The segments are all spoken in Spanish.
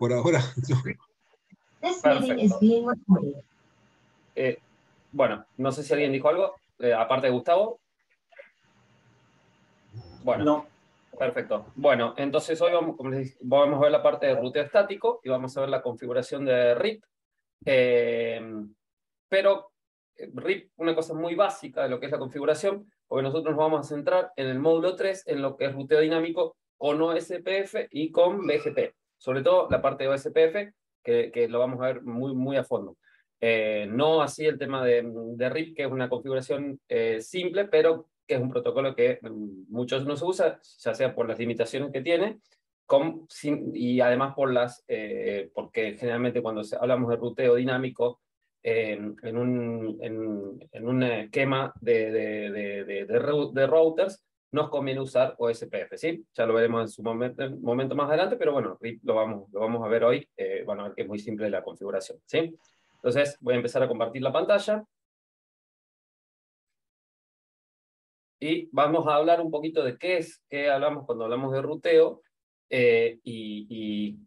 por ahora. This meeting is Perfecto. being recorded. Bueno, no sé si alguien dijo algo, aparte de Gustavo. Bueno, No. perfecto. Bueno, entonces hoy vamos, como les dije, vamos a ver la parte de ruteo estático y vamos a ver la configuración de RIP. Pero RIP, una cosa muy básica de lo que es la configuración, porque nosotros nos vamos a centrar en el módulo 3, en lo que es ruteo dinámico con OSPF y con BGP. Sobre todo la parte de OSPF, que lo vamos a ver muy a fondo. No así el tema de RIP, que es una configuración simple, pero que es un protocolo que muchos no se usa, ya sea por las limitaciones que tiene, y además porque generalmente cuando hablamos de ruteo dinámico, en un esquema de routers, nos conviene usar OSPF, ¿sí? Ya lo veremos en su momento más adelante, pero bueno, RIP lo vamos a ver hoy, van a ver que es muy simple la configuración, ¿sí? Entonces voy a empezar a compartir la pantalla. Y vamos a hablar un poquito de qué hablamos cuando hablamos de ruteo, y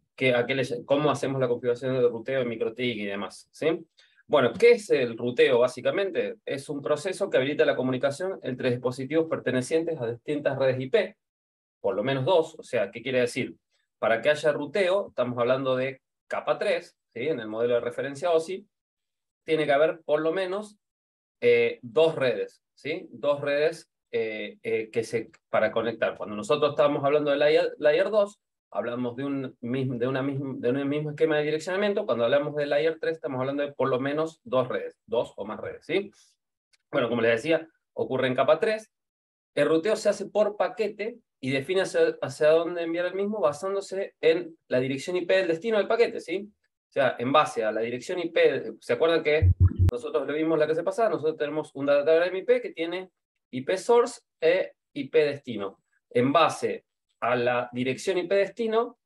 cómo hacemos la configuración de ruteo en MikroTik y demás, ¿sí? Bueno, ¿qué es el ruteo básicamente? Es un proceso que habilita la comunicación entre dispositivos pertenecientes a distintas redes IP, por lo menos dos. O sea, ¿qué quiere decir? Para que haya ruteo, estamos hablando de capa 3, ¿sí? En el modelo de referencia OSI, tiene que haber por lo menos dos redes, ¿sí? Dos redes para conectar. Cuando nosotros estamos hablando de Layer 2, hablamos de un mismo esquema de direccionamiento. Cuando hablamos de Layer 3, estamos hablando de por lo menos dos redes, dos o más redes, ¿sí? Bueno, como les decía, ocurre en capa 3. El ruteo se hace por paquete y define hacia dónde enviar el mismo basándose en la dirección IP del destino del paquete, ¿sí? O sea, en base a la dirección IP, ¿se acuerdan que nosotros lo vimos la clase pasada? Nosotros tenemos un datagram IP que tiene IP source e IP destino. En base a la dirección IP destino,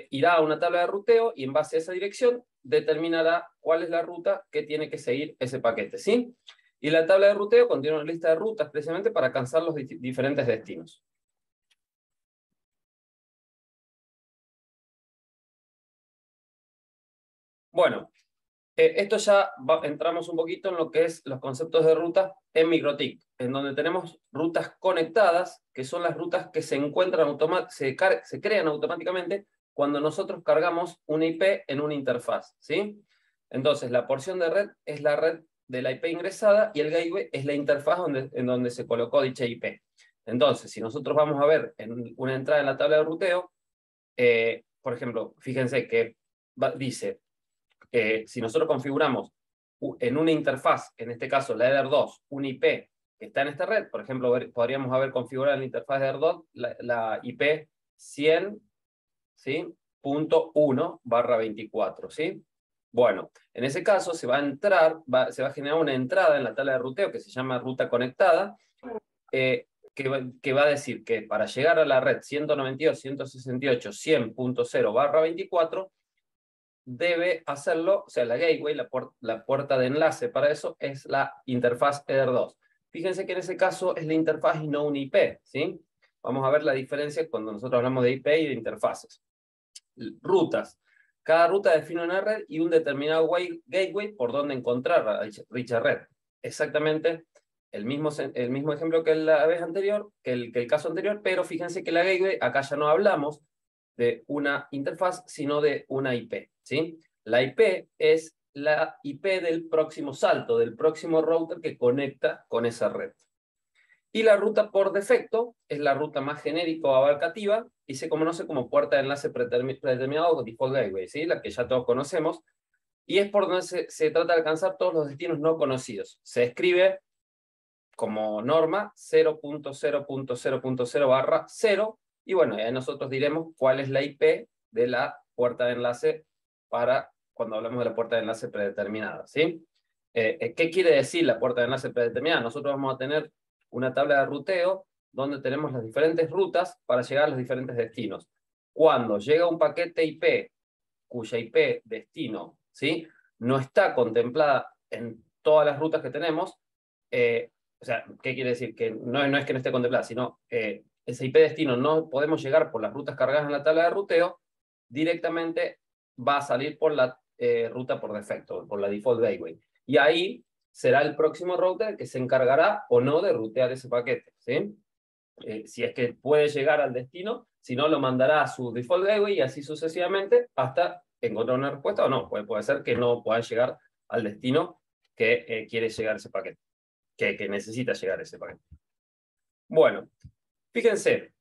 irá a una tabla de ruteo y en base a esa dirección determinará cuál es la ruta que tiene que seguir ese paquete, ¿sí? Y la tabla de ruteo contiene una lista de rutas precisamente para alcanzar los diferentes destinos. Bueno, esto ya entramos un poquito en lo que es los conceptos de ruta en MikroTik, en donde tenemos rutas conectadas, que son las rutas que se encuentran se crean automáticamente cuando nosotros cargamos una IP en una interfaz, ¿sí? Entonces, la porción de red es la red de la IP ingresada y el gateway es la interfaz en donde se colocó dicha IP. Entonces, si nosotros vamos a ver en una entrada en la tabla de ruteo, por ejemplo, fíjense que dice, si nosotros configuramos en una interfaz, en este caso la Eder 2, un IP que está en esta red, por ejemplo, podríamos haber configurado en la interfaz de Eder 2 la IP 100, ¿sí? .1/24, ¿sí? Bueno, en ese caso se va a generar una entrada en la tabla de ruteo que se llama ruta conectada, que va a decir que para llegar a la red 192.168.100.0/24 debe hacerlo, o sea, la gateway, la puerta de enlace para eso es la interfaz Eder 2. Fíjense que en ese caso es la interfaz y no un IP, ¿sí? Vamos a ver la diferencia cuando nosotros hablamos de IP y de interfaces. Rutas. Cada ruta define una red y un determinado gateway por donde encontrar a dicha red. Exactamente el mismo ejemplo que la vez anterior, que el caso anterior, pero fíjense que la gateway, acá ya no hablamos de una interfaz, sino de una IP, ¿sí? La IP es la IP del próximo salto, del próximo router que conecta con esa red. Y la ruta por defecto es la ruta más genérica o abarcativa y se conoce como puerta de enlace predeterminado o default gateway, ¿sí? La que ya todos conocemos. Y es por donde se trata de alcanzar todos los destinos no conocidos. Se escribe como norma 0.0.0.0/0. Y bueno, ahí nosotros diremos cuál es la IP de la puerta de enlace para cuando hablamos de la puerta de enlace predeterminada, ¿sí? ¿Qué quiere decir la puerta de enlace predeterminada? Nosotros vamos a tener una tabla de ruteo donde tenemos las diferentes rutas para llegar a los diferentes destinos. Cuando llega un paquete IP cuya IP destino, ¿sí?, no está contemplada en todas las rutas que tenemos, o sea, ¿qué quiere decir? Que no es que no esté contemplada, sino ese IP destino no podemos llegar por las rutas cargadas en la tabla de ruteo, directamente va a salir por la ruta por defecto, por la default gateway. Y ahí será el próximo router que se encargará o no de rutear ese paquete, ¿sí? Si es que puede llegar al destino, si no lo mandará a su default gateway y así sucesivamente hasta encontrar una respuesta o no. Puede ser que no pueda llegar al destino que quiere llegar ese paquete, que necesita llegar ese paquete. Bueno, fíjense,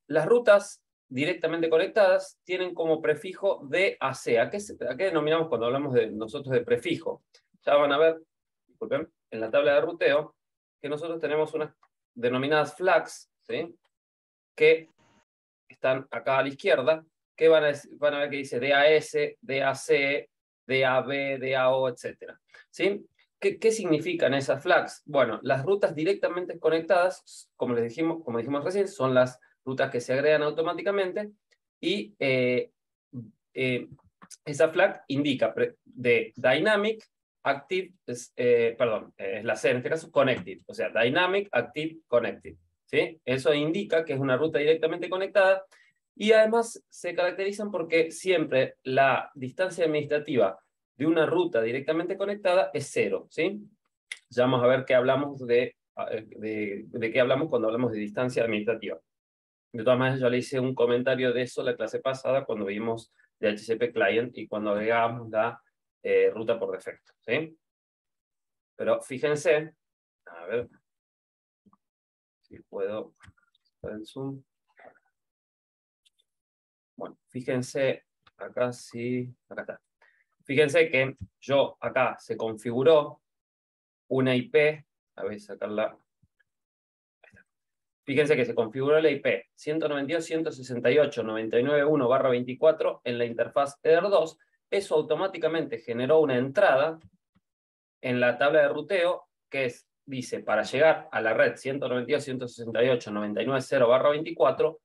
las rutas directamente conectadas tienen como prefijo DAC. ¿A qué denominamos cuando hablamos nosotros de prefijo? Ya van a ver, disculpen, en la tabla de ruteo, que nosotros tenemos unas denominadas flags, ¿sí? Que están acá a la izquierda, que van a ver que dice DAS, DAC, DAB, DAO, etc. ¿Sí? ¿Qué significan esas flags? Bueno, las rutas directamente conectadas, como dijimos recién, son las rutas que se agregan automáticamente y esa flag indica de Dynamic, Active, es la C en este caso, Connected, o sea, Dynamic, Active, Connected. ¿Sí? Eso indica que es una ruta directamente conectada y además se caracterizan porque siempre la distancia administrativa de una ruta directamente conectada es 0, ¿sí? Ya vamos a ver qué hablamos de qué hablamos cuando hablamos de distancia administrativa. De todas maneras, yo le hice un comentario de eso la clase pasada cuando vimos DHCP Client y cuando agregamos la ruta por defecto, ¿sí? Pero fíjense, a ver si puedo hacer el zoom. Bueno, fíjense, acá sí, acá está. Fíjense que yo acá se configuró una IP, a ver, sacarla. Fíjense que se configuró la IP 192.168.99.1/24 en la interfaz Ether2. Eso automáticamente generó una entrada en la tabla de ruteo que dice, para llegar a la red 192.168.99.0/24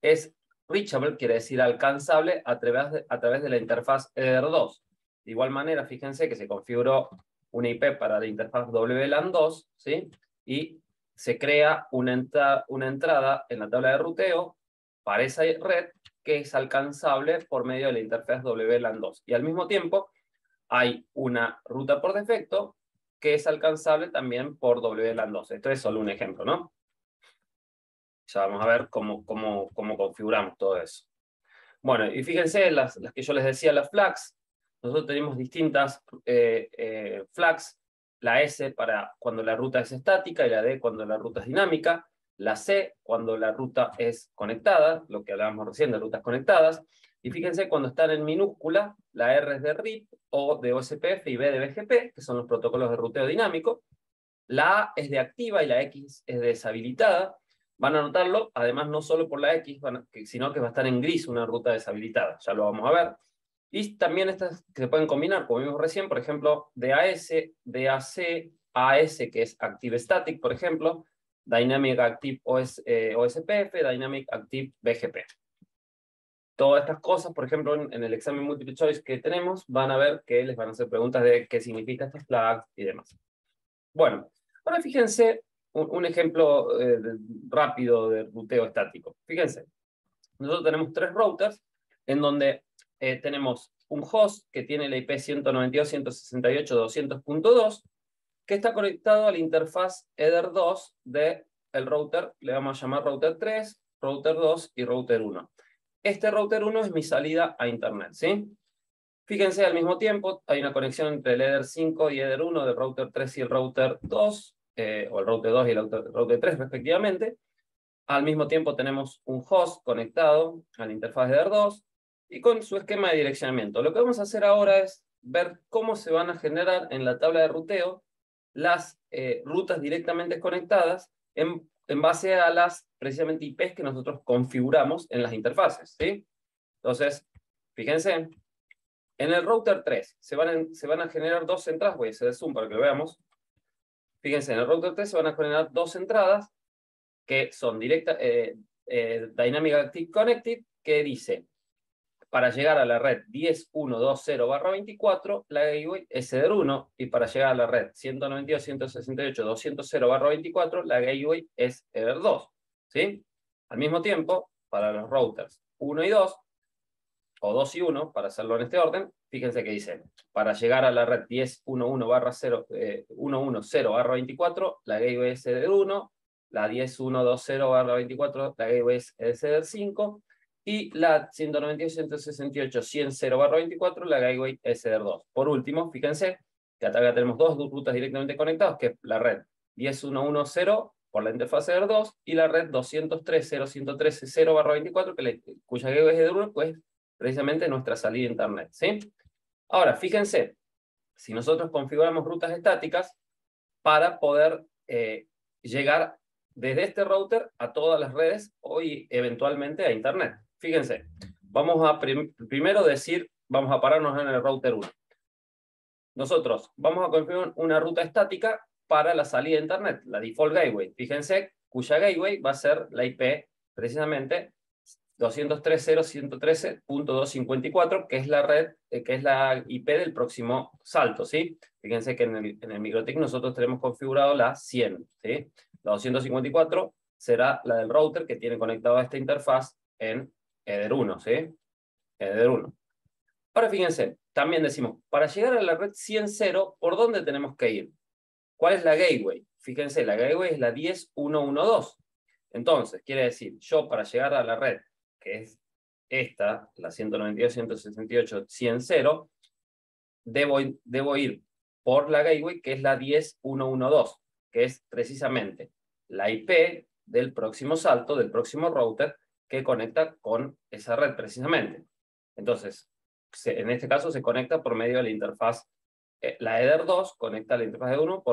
es reachable, quiere decir alcanzable a través de la interfaz Ether2. De igual manera, fíjense que se configuró una IP para la interfaz WLAN 2, ¿sí? Y se crea una entrada en la tabla de ruteo para esa red que es alcanzable por medio de la interfaz WLAN 2. Y al mismo tiempo hay una ruta por defecto que es alcanzable también por WLAN 2. Esto es solo un ejemplo, ¿no? Ya vamos a ver cómo configuramos todo eso. Bueno, y fíjense, las que yo les decía, las flags. Nosotros tenemos distintas flags. La S para cuando la ruta es estática y la D cuando la ruta es dinámica. La C cuando la ruta es conectada, lo que hablábamos recién de rutas conectadas. Y fíjense cuando están en minúscula, la R es de RIP, O de OSPF y B de BGP, que son los protocolos de ruteo dinámico. La A es de activa y la X es de deshabilitada. Van a notarlo, además no solo por la X, sino que va a estar en gris una ruta deshabilitada, ya lo vamos a ver. Y también estas que se pueden combinar, como vimos recién, por ejemplo, DAS, DAC, AS, que es Active Static, por ejemplo, Dynamic Active OSPF, Dynamic Active BGP. Todas estas cosas, por ejemplo, en el examen multiple choice que tenemos, van a ver que les van a hacer preguntas de qué significa estas flags y demás. Bueno, ahora fíjense un ejemplo rápido de ruteo estático. Fíjense, nosotros tenemos 3 routers en donde tenemos un host que tiene la IP 192.168.200.2 que está conectado a la interfaz Ether2 del router, le vamos a llamar router 3, router 2 y router 1. Este router 1 es mi salida a internet, ¿sí? Fíjense, al mismo tiempo hay una conexión entre el Ether 5 y Ether 1 del router 3 y el router 2, o el router 2 y el router 3 respectivamente. Al mismo tiempo tenemos un host conectado a la interfaz de Ether 2 y con su esquema de direccionamiento. Lo que vamos a hacer ahora es ver cómo se van a generar en la tabla de ruteo las rutas directamente conectadas en base a las precisamente IPs que nosotros configuramos en las interfaces, ¿sí? Entonces, fíjense. En el router 3 se van a generar 2 entradas, voy a hacer el zoom para que lo veamos. Fíjense, en el router 3 se van a generar 2 entradas que son Dynamic Active Connected, que dice, para llegar a la red 10.1.20/24, la gateway es Ether 1, y para llegar a la red 192.168.200/24, la gateway es Ether 2. ¿Sí? Al mismo tiempo, para los routers 1 y 2, o 2 y 1, para hacerlo en este orden, fíjense que dice, para llegar a la red 10.11/0/24, la gateway es header 1, la 10.1.20/24, la gateway es header 5, y la 192.168.100/24, la gateway es header 2. Por último, fíjense que acá tenemos dos rutas directamente conectadas, que es la red 10.1.1.0 por la interfaz header 2 y la red 203.0.113.0/24, cuya gateway es header 1, pues precisamente nuestra salida a internet, ¿sí? Ahora, fíjense, si nosotros configuramos rutas estáticas para poder llegar desde este router a todas las redes o eventualmente a internet. Fíjense, vamos a primero decir, vamos a pararnos en el router 1. Nosotros vamos a configurar una ruta estática para la salida a internet, la default gateway. Fíjense, cuya gateway va a ser la IP precisamente 203.0.113.254, que es la red, que es la IP del próximo salto, ¿sí? Fíjense que en el MikroTik nosotros tenemos configurado la 100, ¿sí? La 254 será la del router que tiene conectado a esta interfaz en header 1, ¿sí? Header 1. Ahora fíjense, también decimos, para llegar a la red 100.0, ¿por dónde tenemos que ir? ¿Cuál es la gateway? Fíjense, la gateway es la 10.1.1.2. Entonces, quiere decir, yo para llegar a la red, que es esta, la 192.168.100.0, debo ir por la gateway, que es la 10.1.1.2, que es precisamente la IP del próximo salto, del próximo router, que conecta con esa red precisamente. Entonces, en este caso se conecta por medio de la interfaz, la header 2 conecta a la interfaz de 1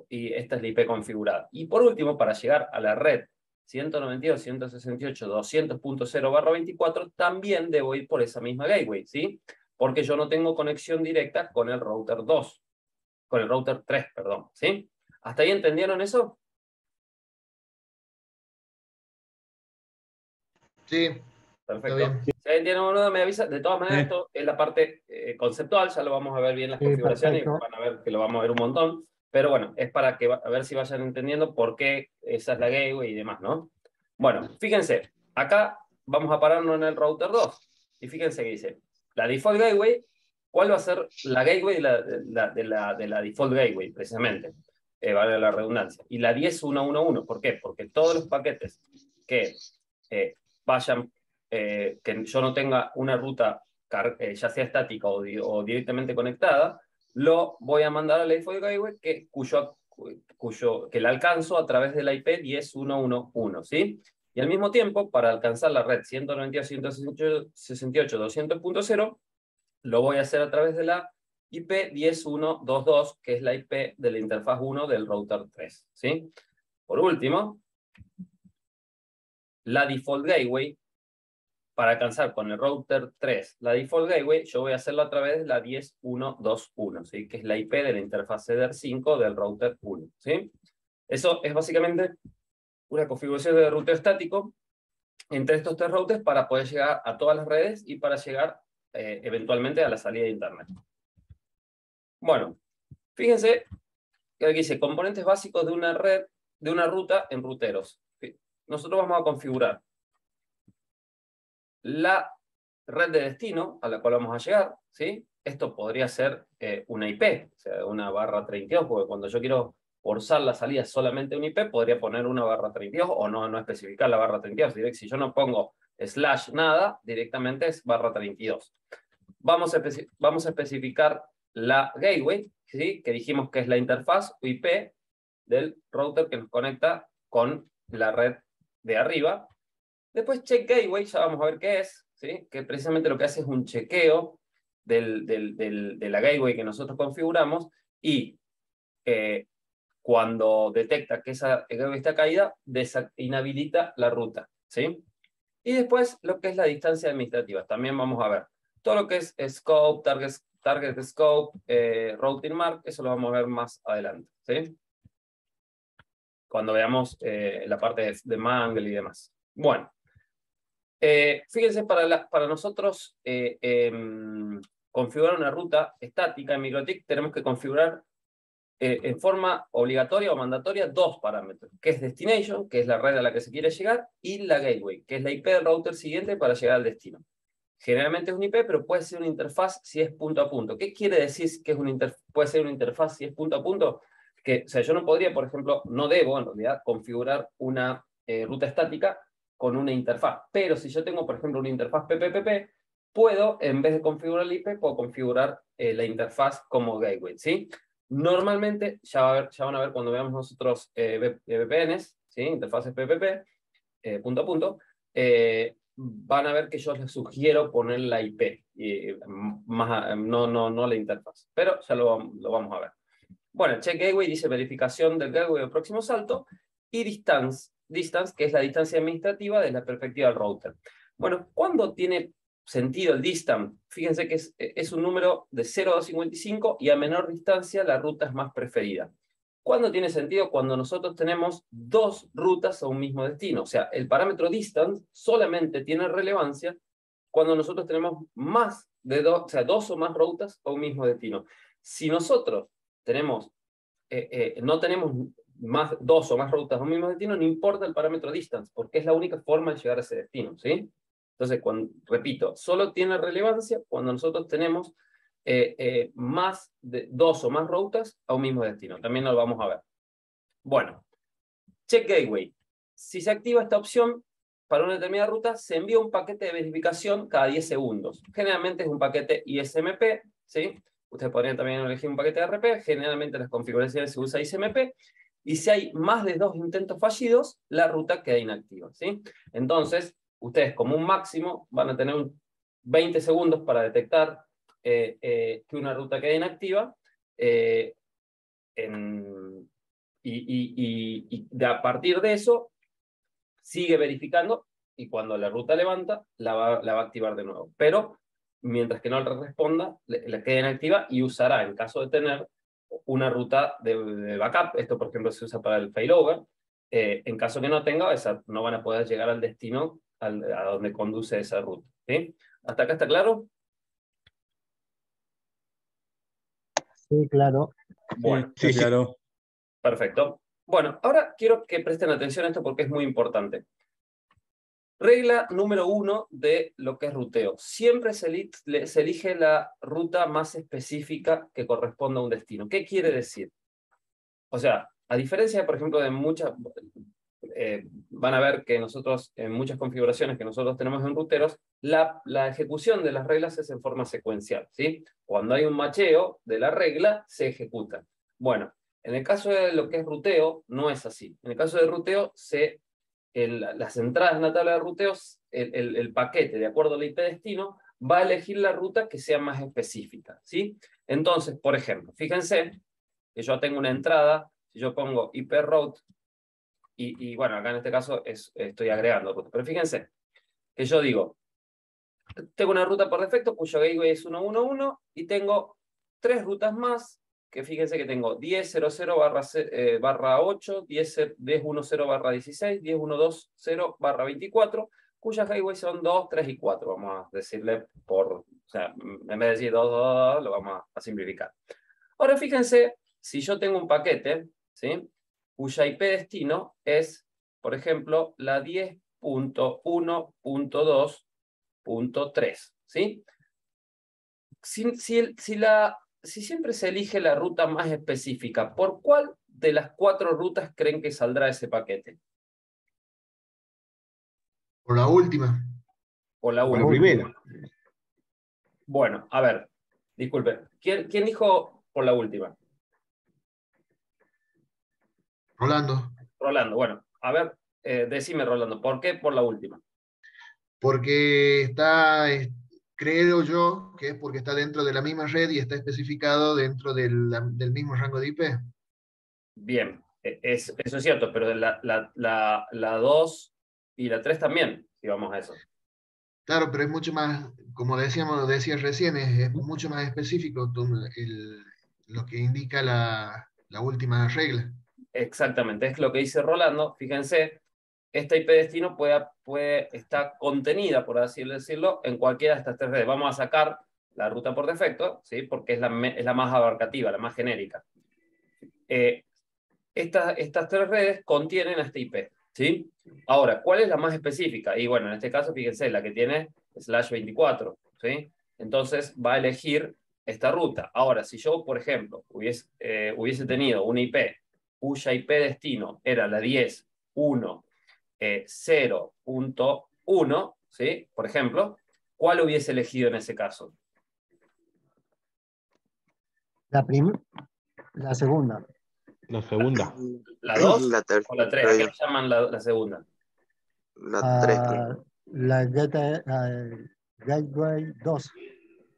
y esta es la IP configurada. Y por último, para llegar a la red 192.168.200.0/24, también debo ir por esa misma gateway, ¿sí? Porque yo no tengo conexión directa con el router 2, con el router 3, perdón, ¿sí? ¿Hasta ahí entendieron eso? Sí. Perfecto. Si alguien tiene una duda, me avisa. De todas maneras, esto es la parte conceptual, ya lo vamos a ver bien las configuraciones, perfecto. y van a ver que lo vamos a ver un montón. Pero bueno, es para que a ver si vayan entendiendo por qué esa es la gateway y demás, ¿no? Bueno, fíjense, acá vamos a pararnos en el router 2. Y fíjense que dice, la default gateway, ¿cuál va a ser la gateway de la default gateway, precisamente? Vale la redundancia. Y la 10.1.1.1, ¿por qué? Porque todos los paquetes que vayan, que yo no tenga una ruta ya sea estática o directamente conectada, lo voy a mandar a la default gateway que la alcanzo a través de la IP 10.1.1.1, ¿sí? Y al mismo tiempo, para alcanzar la red 192.168.200.0, lo voy a hacer a través de la IP 10.1.2.2, que es la IP de la interfaz 1 del router 3, ¿sí? Por último, la default gateway, para alcanzar con el router 3 la default gateway, yo voy a hacerlo a través de la 10.1.2.1, ¿sí? Que es la IP de la interfaz header 5 del router 1, ¿sí? Eso es básicamente una configuración de ruteo estático entre estos tres routers para poder llegar a todas las redes y para llegar eventualmente a la salida de internet. Bueno, fíjense que aquí dice componentes básicos de una red, de una ruta en ruteros. Nosotros vamos a configurar la red de destino a la cual vamos a llegar, ¿sí? Esto podría ser una IP, o sea, una /32, porque cuando yo quiero forzar la salida solamente una IP, podría poner una /32 o no especificar la /32. Si yo no pongo / nada, directamente es /32. Vamos a especificar la gateway, ¿sí? Que dijimos que es la interfaz o IP del router que nos conecta con la red de arriba. Después check gateway, ya vamos a ver qué es, ¿sí? Que precisamente lo que hace es un chequeo de la gateway que nosotros configuramos y cuando detecta que esa gateway está caída, inhabilita la ruta, ¿sí? Y después lo que es la distancia administrativa, también vamos a ver. Todo lo que es scope, target scope, routing mark, eso lo vamos a ver más adelante, ¿sí? Cuando veamos la parte de Mangle y demás. Bueno. Fíjense, para nosotros configurar una ruta estática en MikroTik tenemos que configurar en forma obligatoria o mandatoria dos parámetros, que es Destination, que es la red a la que se quiere llegar, y la Gateway, que es la IP del router siguiente para llegar al destino. Generalmente es un IP, pero puede ser una interfaz si es punto a punto. ¿Qué quiere decir que es puede ser una interfaz si es punto a punto? Que, o sea, yo no podría, por ejemplo, no debo en realidad configurar una ruta estática con una interfaz. Pero si yo tengo, por ejemplo, una interfaz PPPP, puedo, en vez de configurar el IP, puedo configurar la interfaz como gateway, ¿sí? Normalmente, ya van a ver cuando veamos nosotros VPNs, ¿sí? Interfaces PPP, punto a punto, van a ver que yo les sugiero poner la IP, no la interfaz. Pero ya lo vamos a ver. Bueno, check gateway dice verificación del gateway del próximo salto, y distance, que es la distancia administrativa desde la perspectiva del router. Bueno, ¿cuándo tiene sentido el distance? Fíjense que es un número de 0 a 255 y a menor distancia la ruta es más preferida. ¿Cuándo tiene sentido? Cuando nosotros tenemos dos rutas a un mismo destino. O sea, el parámetro distance solamente tiene relevancia cuando nosotros tenemos más de dos o más rutas a un mismo destino. Si nosotros no tenemos dos o más rutas a un mismo destino, no importa el parámetro distance, porque es la única forma de llegar a ese destino, ¿sí? Entonces, repito, solo tiene relevancia cuando nosotros tenemos más de dos o más rutas a un mismo destino. También lo vamos a ver. Bueno, check gateway. Si se activa esta opción, para una determinada ruta, se envía un paquete de verificación cada 10 segundos. Generalmente es un paquete ISMP, ¿sí? Ustedes podrían también elegir un paquete de RP. Generalmente las configuraciones se usa ISMP. Y si hay más de 2 intentos fallidos, la ruta queda inactiva, ¿sí? Entonces, ustedes como un máximo van a tener 20 segundos para detectar que una ruta queda inactiva. Y a partir de eso, sigue verificando y cuando la ruta levanta, la va a activar de nuevo. Pero mientras que no le responda, le queda inactiva y usará, en caso de tener una ruta de backup, esto por ejemplo se usa para el failover, en caso que no tenga, no van a poder llegar al destino a donde conduce esa ruta. ¿Sí? ¿Hasta acá está claro? Sí, claro. Bueno, Sí, claro. perfecto. Bueno, ahora quiero que presten atención a esto porque es muy importante. Regla número 1 de lo que es ruteo. Siempre se elige la ruta más específica que corresponda a un destino. ¿Qué quiere decir? O sea, a diferencia, por ejemplo, de muchas... van a ver que nosotros, en muchas configuraciones que nosotros tenemos en ruteros, la ejecución de las reglas es en forma secuencial, ¿sí? Cuando hay un macheo de la regla, se ejecuta. Bueno, en el caso de lo que es ruteo, no es así. En el caso de ruteo, las entradas en la tabla de ruteos, el paquete, de acuerdo al IP destino, va a elegir la ruta que sea más específica, ¿sí? Entonces, por ejemplo, fíjense que yo tengo una entrada, si yo pongo IP route, y bueno, acá en este caso estoy agregando ruta, pero fíjense que yo digo, tengo una ruta por defecto cuyo gateway es 111 y tengo 3 rutas más, que fíjense que tengo 10.00/8, 10.10.10/16, 10.120/24, cuyas gateways son 2, 3 y 4. Vamos a decirle o sea, en vez de decir 2, 2, 2, lo vamos a simplificar. Ahora fíjense, si yo tengo un paquete, ¿sí? Cuya IP destino es, por ejemplo, la 10.1.2.3, ¿sí? Si siempre se elige la ruta más específica, ¿por cuál de las 4 rutas creen que saldrá ese paquete? Por la última. Por la Por última. la primera. Bueno, a ver, disculpe. ¿Quién dijo por la última? Rolando. Rolando, bueno, a ver, decime, Rolando, ¿por qué por la última? Porque creo yo, que es porque está dentro de la misma red y está especificado dentro del mismo rango de IP. Bien, eso es cierto, pero la 2 y la 3 también, si vamos a eso. Claro, pero es mucho más, como decías recién, es mucho más específico lo que indica la última regla. Exactamente, es lo que dice Rolando. Fíjense, esta IP destino está contenida, por así decirlo, en cualquiera de estas 3 redes. Vamos a sacar la ruta por defecto, ¿sí? Porque es la más abarcativa, la más genérica. Estas 3 redes contienen esta IP, ¿sí? Ahora, ¿cuál es la más específica? Y bueno, en este caso, fíjense, la que tiene /24, ¿sí? Entonces va a elegir esta ruta. Ahora, si yo, por ejemplo, hubiese tenido una IP cuya IP destino era la 10.1.0.1, ¿sí? Por ejemplo, ¿cuál hubiese elegido en ese caso? La segunda. La segunda. ¿La 2 La o la 3? ¿A qué le llaman la segunda? La 3. La Gateway 2.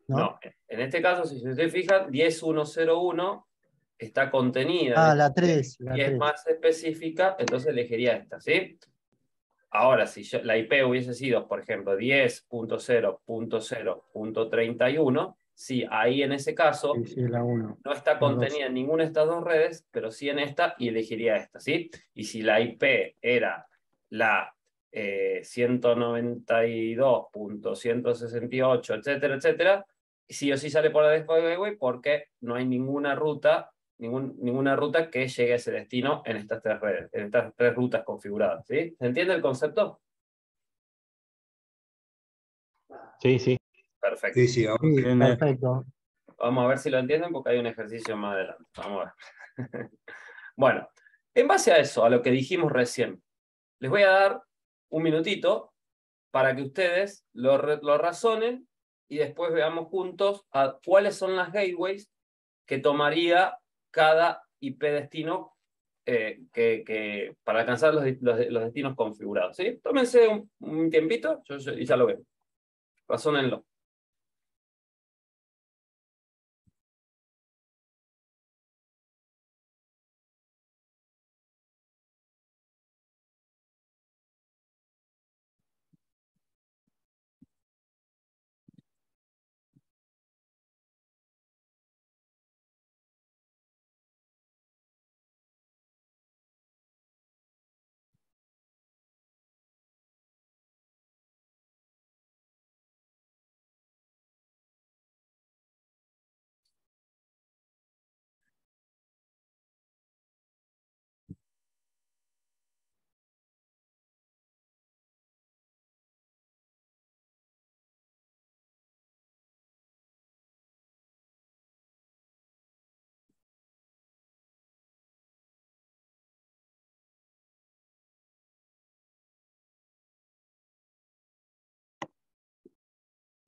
No, en este caso, si se fijan, 10.1.0.1 está contenida. La 3. Y es más específica, entonces elegiría esta, ¿sí? Ahora, si la IP hubiese sido, por ejemplo, 10.0.0.31, sí, ahí en ese caso Sí, la 1. no está contenida en ninguna de estas dos redes, pero sí en esta y elegiría esta, ¿sí? Y si la IP era la 192.168, etcétera, etcétera, sí o sí sale por la Desktop Gateway porque no hay ninguna ruta, ninguna ruta que llegue a ese destino en estas tres redes, en estas tres rutas configuradas, ¿sí? ¿Se entiende el concepto? Sí, sí. Perfecto. Sí, sí, ahora Sí, tiene- perfecto. Vamos a ver si lo entienden porque hay un ejercicio más adelante. Vamos a ver. Bueno, en base a eso, a lo que dijimos recién, les voy a dar un minutito para que ustedes lo razonen y después veamos juntos a cuáles son las gateways que tomaría cada IP destino para alcanzar los destinos configurados, ¿sí? Tómense un tiempito y ya lo ven. Razónenlo.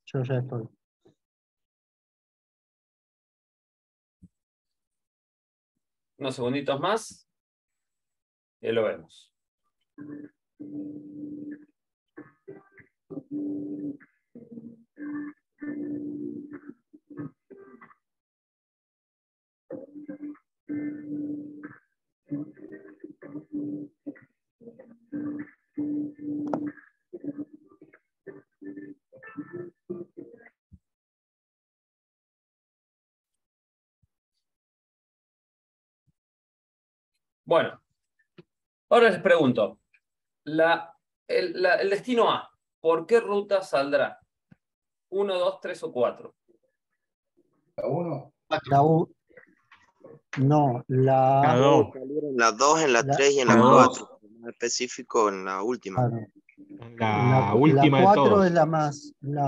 Yo ya estoy. Unos segunditos más y lo vemos. Bueno, ahora les pregunto, el destino A, ¿por qué ruta saldrá? 1, 2, 3 o 4. la 1. La U. No, La 2. En la 2, en la La- 3 y en La la dos. 4. Más específico en la última. La última de 4 todos. es la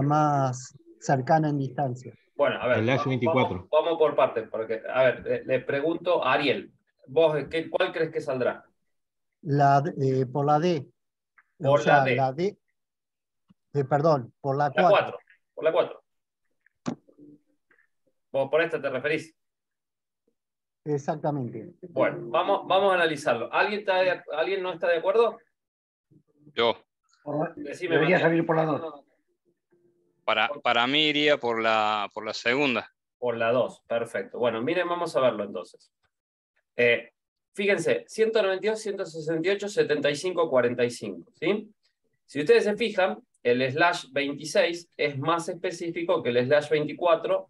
más cercana en distancia. Bueno, a ver, El /24. vamos por partes, porque, a ver, le pregunto a Ariel, ¿vos cuál crees que saldrá? Por la D. Por O sea, la D. la D. Perdón, por la La 4. 4. Por la 4. ¿Vos por esta te referís? Exactamente. Bueno, vamos a analizarlo. ¿Alguien no está de acuerdo? Yo, Decime, Debería Matías. salir por la 2. para mí iría por la segunda. Por la 2, perfecto. Bueno, miren, vamos a verlo entonces. Fíjense, 192, 168, 75, 45, ¿sí? Si ustedes se fijan, el /26 es más específico que el /24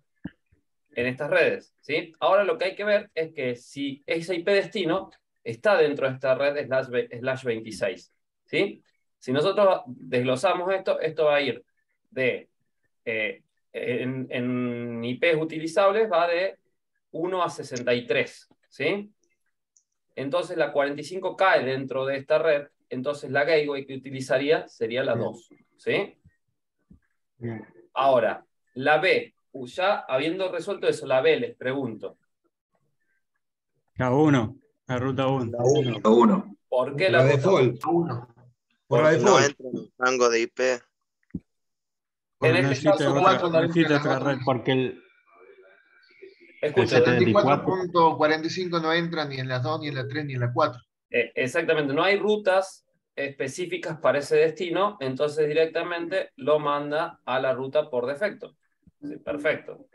en estas redes, ¿sí? Ahora lo que hay que ver es que si ese IP destino está dentro de esta red /26, ¿sí? Si nosotros desglosamos esto va a ir de, en IPs utilizables va de 1 a 63, ¿sí? Entonces la 45 cae dentro de esta red, entonces la gateway que utilizaría sería la 2, ¿sí? Bien. Ahora, la B, ya habiendo resuelto eso, la B, les pregunto, La 1, la ruta 1. La 1. La 1. ¿por qué Por la la ruta default. Uno. Por la Porque No default. entra en el rango de IP. En Porque este existe caso, otra- cuatro no no existe entran las otra otras. red. Porque el escucho, 74.45 no entra ni en las 2, ni en la 3, ni en la 4. exactamente, no hay rutas específicas para ese destino, entonces directamente lo manda a la ruta por defecto. Sí, perfecto.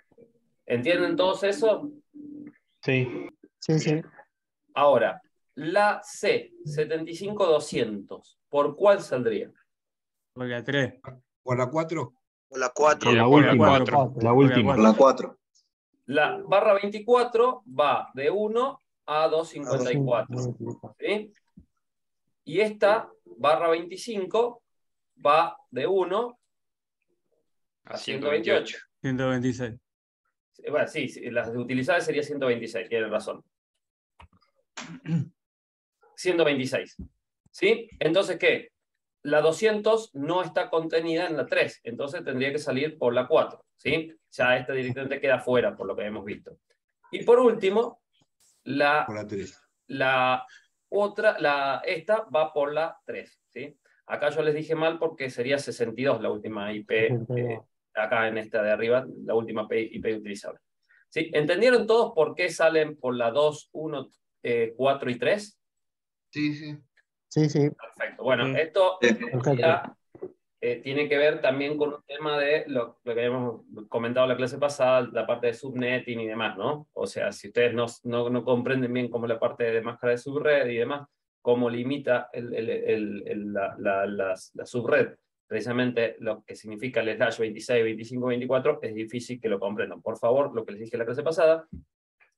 ¿Entienden todos eso? sí, Sí, sí. Ahora, la C, 75200, ¿por cuál saldría? Por la 3. por la 4. O la 4. la por la última. 4. La Cuatro. última. Por la 4. La barra 24 va de 1 a 254. ¿Sí? Y esta barra 25 va de 1 a 128. 126. Bueno, sí, las utilizadas sería 126, tienen razón. 126. ¿Sí? Entonces, ¿qué? La 200 no está contenida en la 3, entonces tendría que salir por la 4. ¿Sí? Ya esta directamente queda fuera, por lo que hemos visto. Y por último, Por la 3. esta va por la 3. ¿Sí? Acá yo les dije mal porque sería 62 la última IP, 62. acá en esta de arriba, la última IP utilizable. ¿Sí? ¿Entendieron todos por qué salen por la 2, 1, 4 y 3? Sí, sí. Sí, sí. Perfecto. Bueno, Sí. esto Perfecto. ya, tiene que ver también con un tema de lo que habíamos comentado en la clase pasada, la parte de subnetting y demás, ¿no? O sea, si ustedes no comprenden bien cómo la parte de máscara de subred y demás, cómo limita la subred, precisamente lo que significa el slash 26, 25, 24, es difícil que lo comprendan. Por favor, lo que les dije en la clase pasada,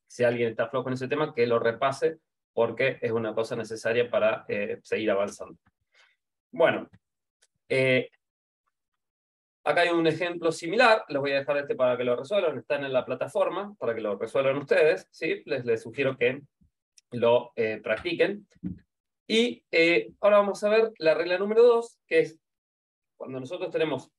si alguien está flojo en ese tema, que lo repase, porque es una cosa necesaria para seguir avanzando. Bueno, acá hay un ejemplo similar, les voy a dejar este para que lo resuelvan, están en la plataforma, para que lo resuelvan ustedes, ¿sí? Les sugiero que lo practiquen. Y ahora vamos a ver la regla número 2, que es cuando nosotros tenemos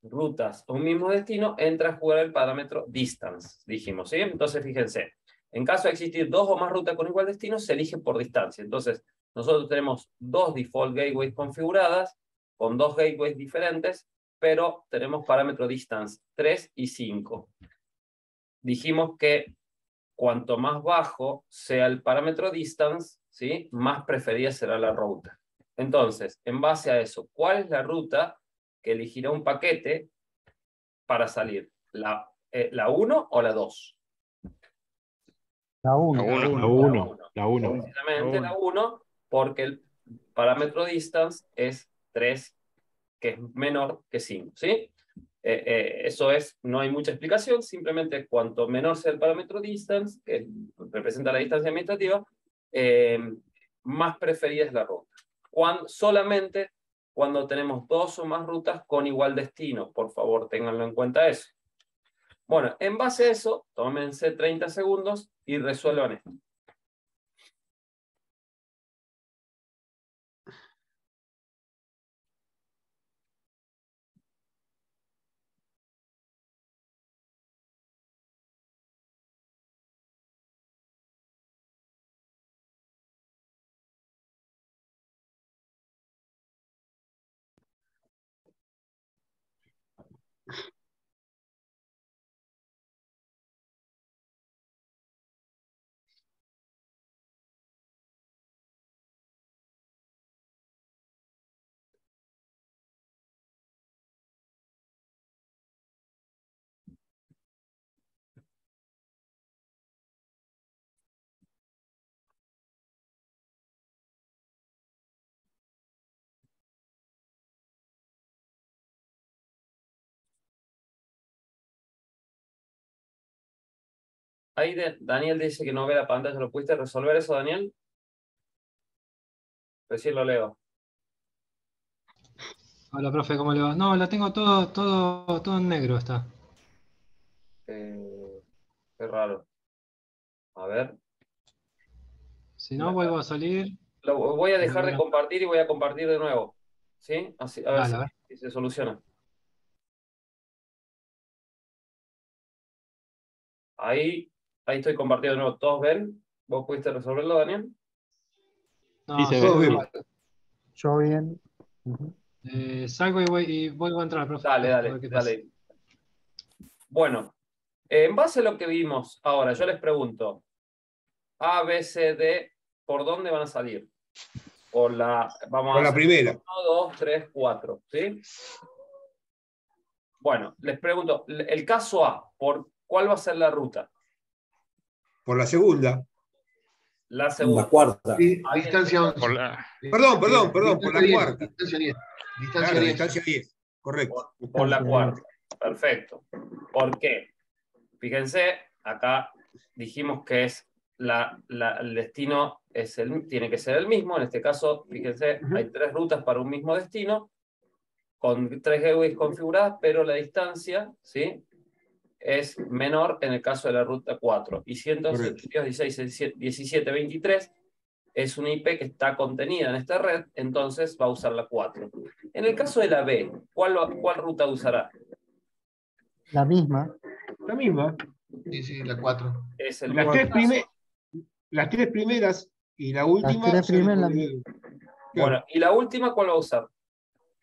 rutas a un mismo destino, entra a jugar el parámetro distance, dijimos, ¿sí? Entonces, fíjense, en caso de existir dos o más rutas con igual destino, se elige por distancia. Entonces, nosotros tenemos dos default gateways configuradas, con dos gateways diferentes, pero tenemos parámetro distance 3 y 5. Dijimos que cuanto más bajo sea el parámetro distance, ¿sí? Más preferida será la ruta. Entonces, en base a eso, ¿cuál es la ruta que elegirá un paquete para salir? ¿La 1 o la 2? La 1. La 1. Precisamente la 1, porque el parámetro distance es 3, que es menor que 5, ¿sí? Eso es, no hay mucha explicación, simplemente cuanto menor sea el parámetro distance, que representa la distancia administrativa, más preferida es la ruta. Solamente cuando tenemos dos o más rutas con igual destino, por favor, ténganlo en cuenta eso. Bueno, en base a eso, tómense 30 segundos y resuelvan esto. Ahí Daniel dice que no ve la pantalla. ¿Lo pudiste resolver eso, Daniel? Recién lo leo. Hola, profe, ¿cómo le va? No, lo tengo todo en negro está. Qué raro. A ver. Si no, vuelvo a salir. Lo voy a dejar de compartir y voy a compartir de nuevo. ¿Sí? Así, a ver Dale, a ver. si se soluciona. Ahí estoy compartiendo de nuevo. ¿Todos ven? ¿Vos pudiste resolverlo, Daniel? No, Sí, se Todo ve. bien. Yo bien. Ujú. salgo y vuelvo a entrar, profe. Dale, A ver qué pasa. dale. Bueno, en base a lo que vimos ahora, yo les pregunto, A, B, C, D, ¿por dónde van a salir? Vamos Por a la hacer primera. 1, 2, 3, 4, ¿sí? Bueno, les pregunto, el caso A, ¿por cuál va a ser la ruta? Por la segunda. La segunda. La cuarta. Distancia 11. Por la- Perdón, por la 10, cuarta. Distancia 10. Distancia Claro, 10. distancia 10. Correcto. Por la cuarta. Perfecto. ¿Por qué? Fíjense, acá dijimos que es el destino tiene que ser el mismo. En este caso, fíjense, hay 3 rutas para un mismo destino, con 3 gateways configuradas, pero la distancia, ¿sí?, es menor en el caso de la ruta 4. Y 172.16.17.23 es una IP que está contenida en esta red, entonces va a usar la 4. En el caso de la B, ¿cuál ruta usará? La misma. La misma. Sí, la 4. Es el Las mismo las 3 primeras y la Las última. 3 son primeras. Bueno, ¿y la última cuál va a usar?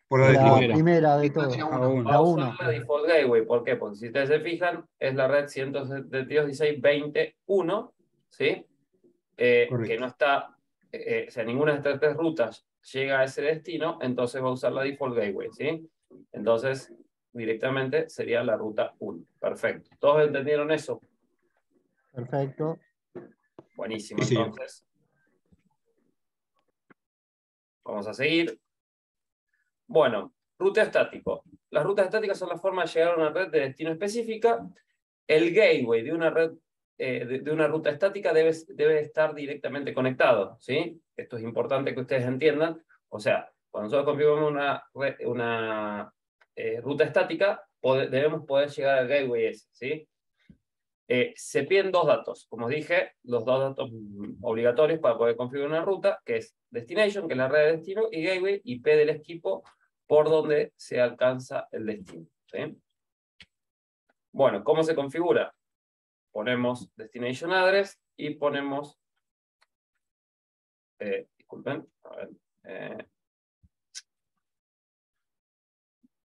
por la de La primera. primera de todo. Distancia A 1. uno. Va a La usar 1. la default gateway. ¿Por qué? Porque si ustedes se fijan, es la red 172.16.20.1, ¿sí? Que Correcto. no está, o sea, ninguna de estas 3 rutas llega a ese destino, entonces va a usar la default gateway, ¿sí? Entonces, directamente sería la ruta 1. Perfecto. ¿Todos entendieron eso? Perfecto. Buenísimo. Sí, señor. Entonces, vamos a seguir. Bueno, ruteo estático. Las rutas estáticas son la forma de llegar a una red de destino específica. El gateway de una red de una ruta estática debe estar directamente conectado, ¿sí? Esto es importante que ustedes entiendan. O sea, cuando nosotros configuramos una ruta estática, debemos poder llegar al gateway ese, ¿sí? Se piden 2 datos. Como os dije, los 2 datos obligatorios para poder configurar una ruta, que es destination, que es la red de destino, y gateway, IP del equipo por donde se alcanza el destino, ¿sí? Bueno, ¿cómo se configura? Ponemos destination address y ponemos, disculpen, a ver,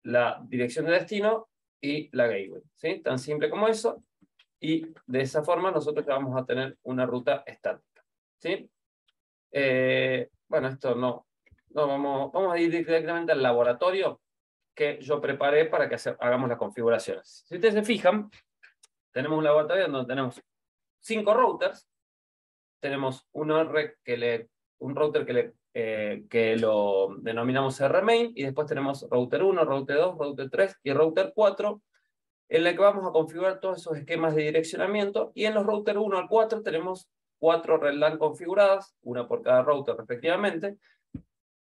la dirección de destino y la gateway, ¿sí? Tan simple como eso. Y de esa forma nosotros vamos a tener una ruta estática, ¿sí? Bueno, esto no vamos a ir directamente al laboratorio que yo preparé para que hagamos las configuraciones. Si ustedes se fijan, tenemos un laboratorio donde tenemos 5 routers, tenemos un router que lo denominamos rmain, y después tenemos router 1, router 2, router 3 y router 4, en la que vamos a configurar todos esos esquemas de direccionamiento, y en los router 1 al 4 tenemos 4 red LAN configuradas, una por cada router respectivamente,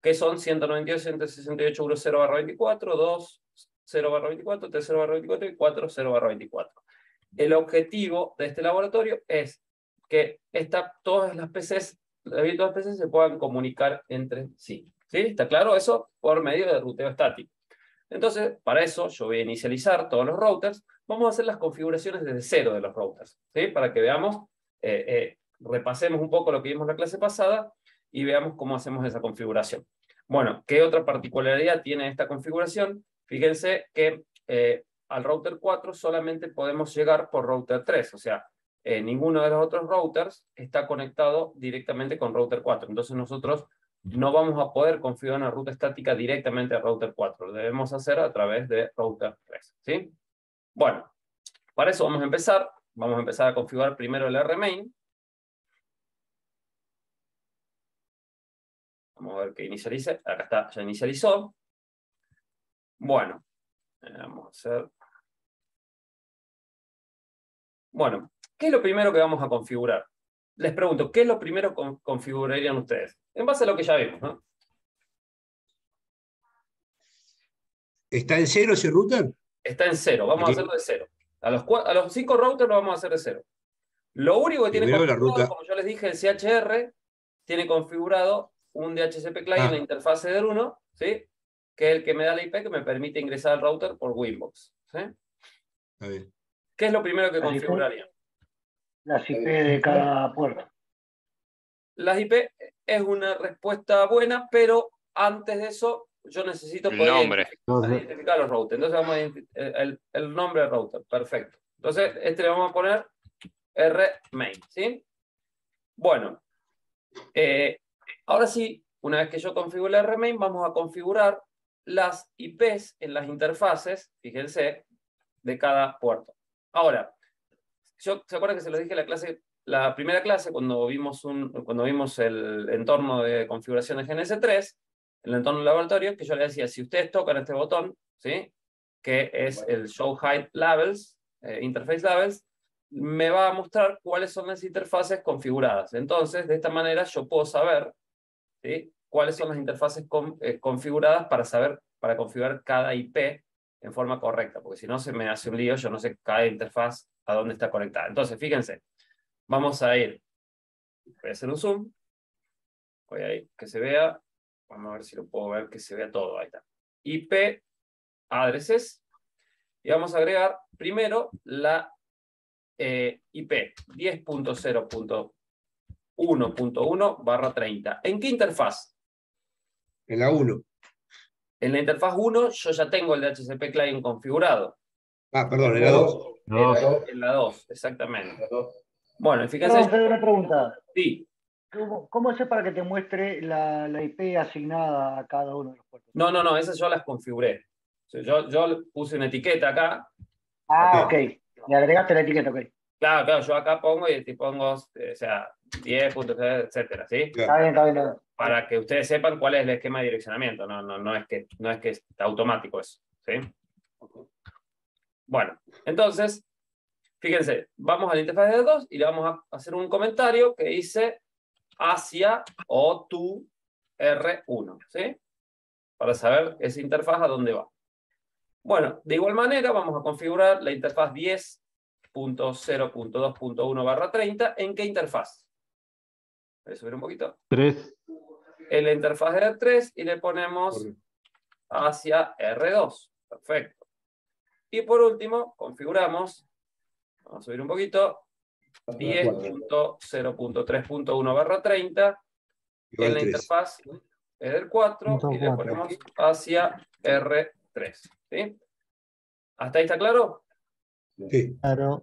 que son 192.168.10/24, 2 0/24, 3 0/24 y 4 0/24. El objetivo de este laboratorio es que todas las PCs se puedan comunicar entre sí. ¿Sí? ¿Está claro eso? Por medio de ruteo estático. Entonces, para eso yo voy a inicializar todos los routers. Vamos a hacer las configuraciones desde cero de los routers, ¿sí? Para que veamos, repasemos un poco lo que vimos en la clase pasada y veamos cómo hacemos esa configuración. Bueno, ¿qué otra particularidad tiene esta configuración? Fíjense que al router 4 solamente podemos llegar por router 3, o sea, ninguno de los otros routers está conectado directamente con router 4. Entonces nosotros no vamos a poder configurar una ruta estática directamente a router 4. Lo debemos hacer a través de router 3, ¿sí? Bueno, para eso vamos a empezar. Vamos a empezar a configurar primero el rmain. Vamos a ver que inicialice. Acá está, ya inicializó. Bueno, vamos a hacer... Bueno, ¿qué es lo primero que vamos a configurar? Les pregunto, ¿qué es lo primero que configurarían ustedes? En base a lo que ya vimos, ¿no? ¿Está en 0 ese router? Está en 0, vamos a hacerlo de 0. A los 5 routers lo vamos a hacer de 0. Lo único que tiene Primero la configurado, ruta. como yo les dije, el CHR tiene configurado un DHCP client en la interfase del 1, ¿sí? Que es el que me da la IP que me permite ingresar al router por Winbox, ¿sí? A ver. ¿Qué es lo primero que configurarían? las IP de cada puerto. Las IP es una respuesta buena, pero antes de eso yo necesito El poder nombre. identificar los routers. Entonces vamos a el nombre del router. Perfecto. Entonces este le vamos a poner rmain, ¿sí? Bueno, ahora sí, una vez que yo configure el rmain, vamos a configurar las IPs en las interfaces, fíjense, de cada puerto. Ahora, ¿se acuerdan que se los dije en la primera clase, cuando vimos el entorno de configuración de GNS3, el entorno laboratorio, que yo les decía, si ustedes tocan este botón, ¿sí? Que es el Show Hide Labels, Interface Labels, me va a mostrar cuáles son las interfaces configuradas. Entonces, de esta manera yo puedo saber, ¿sí? Cuáles son las interfaces configuradas para configurar cada IP en forma correcta, porque si no se me hace un lío, yo no sé cada interfaz a dónde está conectada. Entonces, fíjense, vamos a ir, voy a hacer un zoom, voy a ir, que se vea, vamos a ver si lo puedo ver, que se vea todo, ahí está. IP addresses, y vamos a agregar primero la IP 10.0.1.1/30. ¿En qué interfaz? En la 1. En la interfaz 1 yo ya tengo el DHCP client configurado. Ah, perdón, en la 2. En la 2, exactamente. Bueno, y fíjense. Perdón, Fede, una pregunta. Sí. ¿Cómo haces para que te muestre la IP asignada a cada uno de los puertos? No, esas yo las configuré. Yo puse una etiqueta acá. Ah, ok. Le agregaste la etiqueta, ok. Claro, yo acá pongo y te pongo, o sea, 10, etcétera, ¿sí? Está bien. Para que ustedes sepan cuál es el esquema de direccionamiento. No es que está automático eso, ¿sí? Bueno, entonces, fíjense, vamos a la interfaz de 2 y le vamos a hacer un comentario que dice hacia o to R1, ¿sí? Para saber esa interfaz a dónde va. Bueno, de igual manera vamos a configurar la interfaz 10.0.2.1/30. ¿En qué interfaz? Voy a subir un poquito. 3. En la interfaz de R3 y le ponemos hacia R2. Perfecto. Y por último, configuramos, vamos a subir un poquito, 10.0.3.1/30 en la interfaz del 4 y le ponemos hacia R3. ¿Sí? ¿Hasta ahí está claro? Sí. Claro.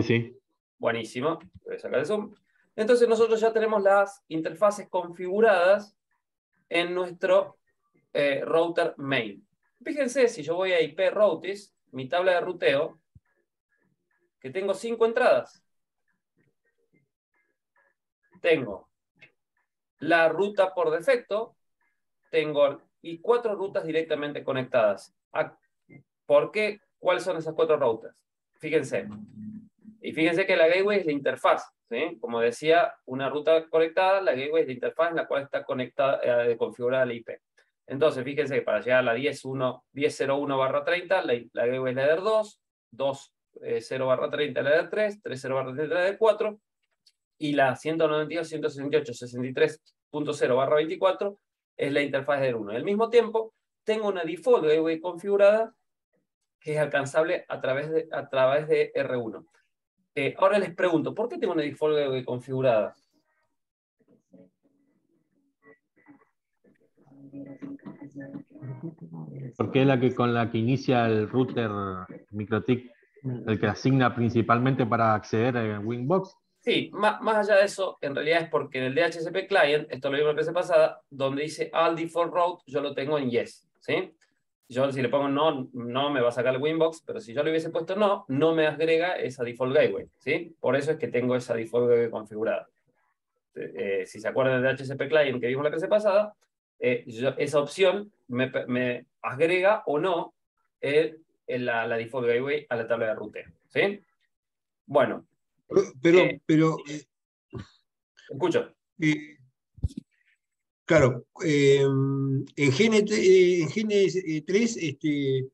Sí. Buenísimo. Voy a sacar el zoom. Entonces nosotros ya tenemos las interfaces configuradas en nuestro router main. Fíjense, si yo voy a IP Routes, mi tabla de ruteo, que tengo 5 entradas. Tengo la ruta por defecto, y 4 rutas directamente conectadas. ¿Por qué? ¿Cuáles son esas 4 rutas? Fíjense. Y fíjense que la gateway es la interfaz, ¿sí? Como decía, una ruta conectada, la gateway es la interfaz en la cual está conectada, configurada la IP. Entonces, fíjense que para llegar a la 10.01/30, la gateway es la de 2, 2.0/30 la de 3, 3.0/30 la de 4, y la 192.168.63.0/24 es la interfaz de 1. Al mismo tiempo, tengo una default gateway configurada que es alcanzable a través de R1. Ahora les pregunto, ¿por qué tengo una default gateway configurada? Porque es con la que inicia el router MikroTik, el que asigna principalmente para acceder a Winbox. Sí, más allá de eso, en realidad es porque en el DHCP client, esto lo vimos la clase pasada, donde dice all default route, yo lo tengo en yes, ¿sí? Yo si le pongo no me va a sacar el Winbox, pero si yo le hubiese puesto no me agrega esa default gateway, ¿sí? Por eso es que tengo esa default gateway configurada. Si se acuerdan del DHCP client que vimos la clase pasada, esa opción me agrega o no la default gateway a la tabla de ruteo, ¿sí? Bueno. Pero escucho. Claro, en GN3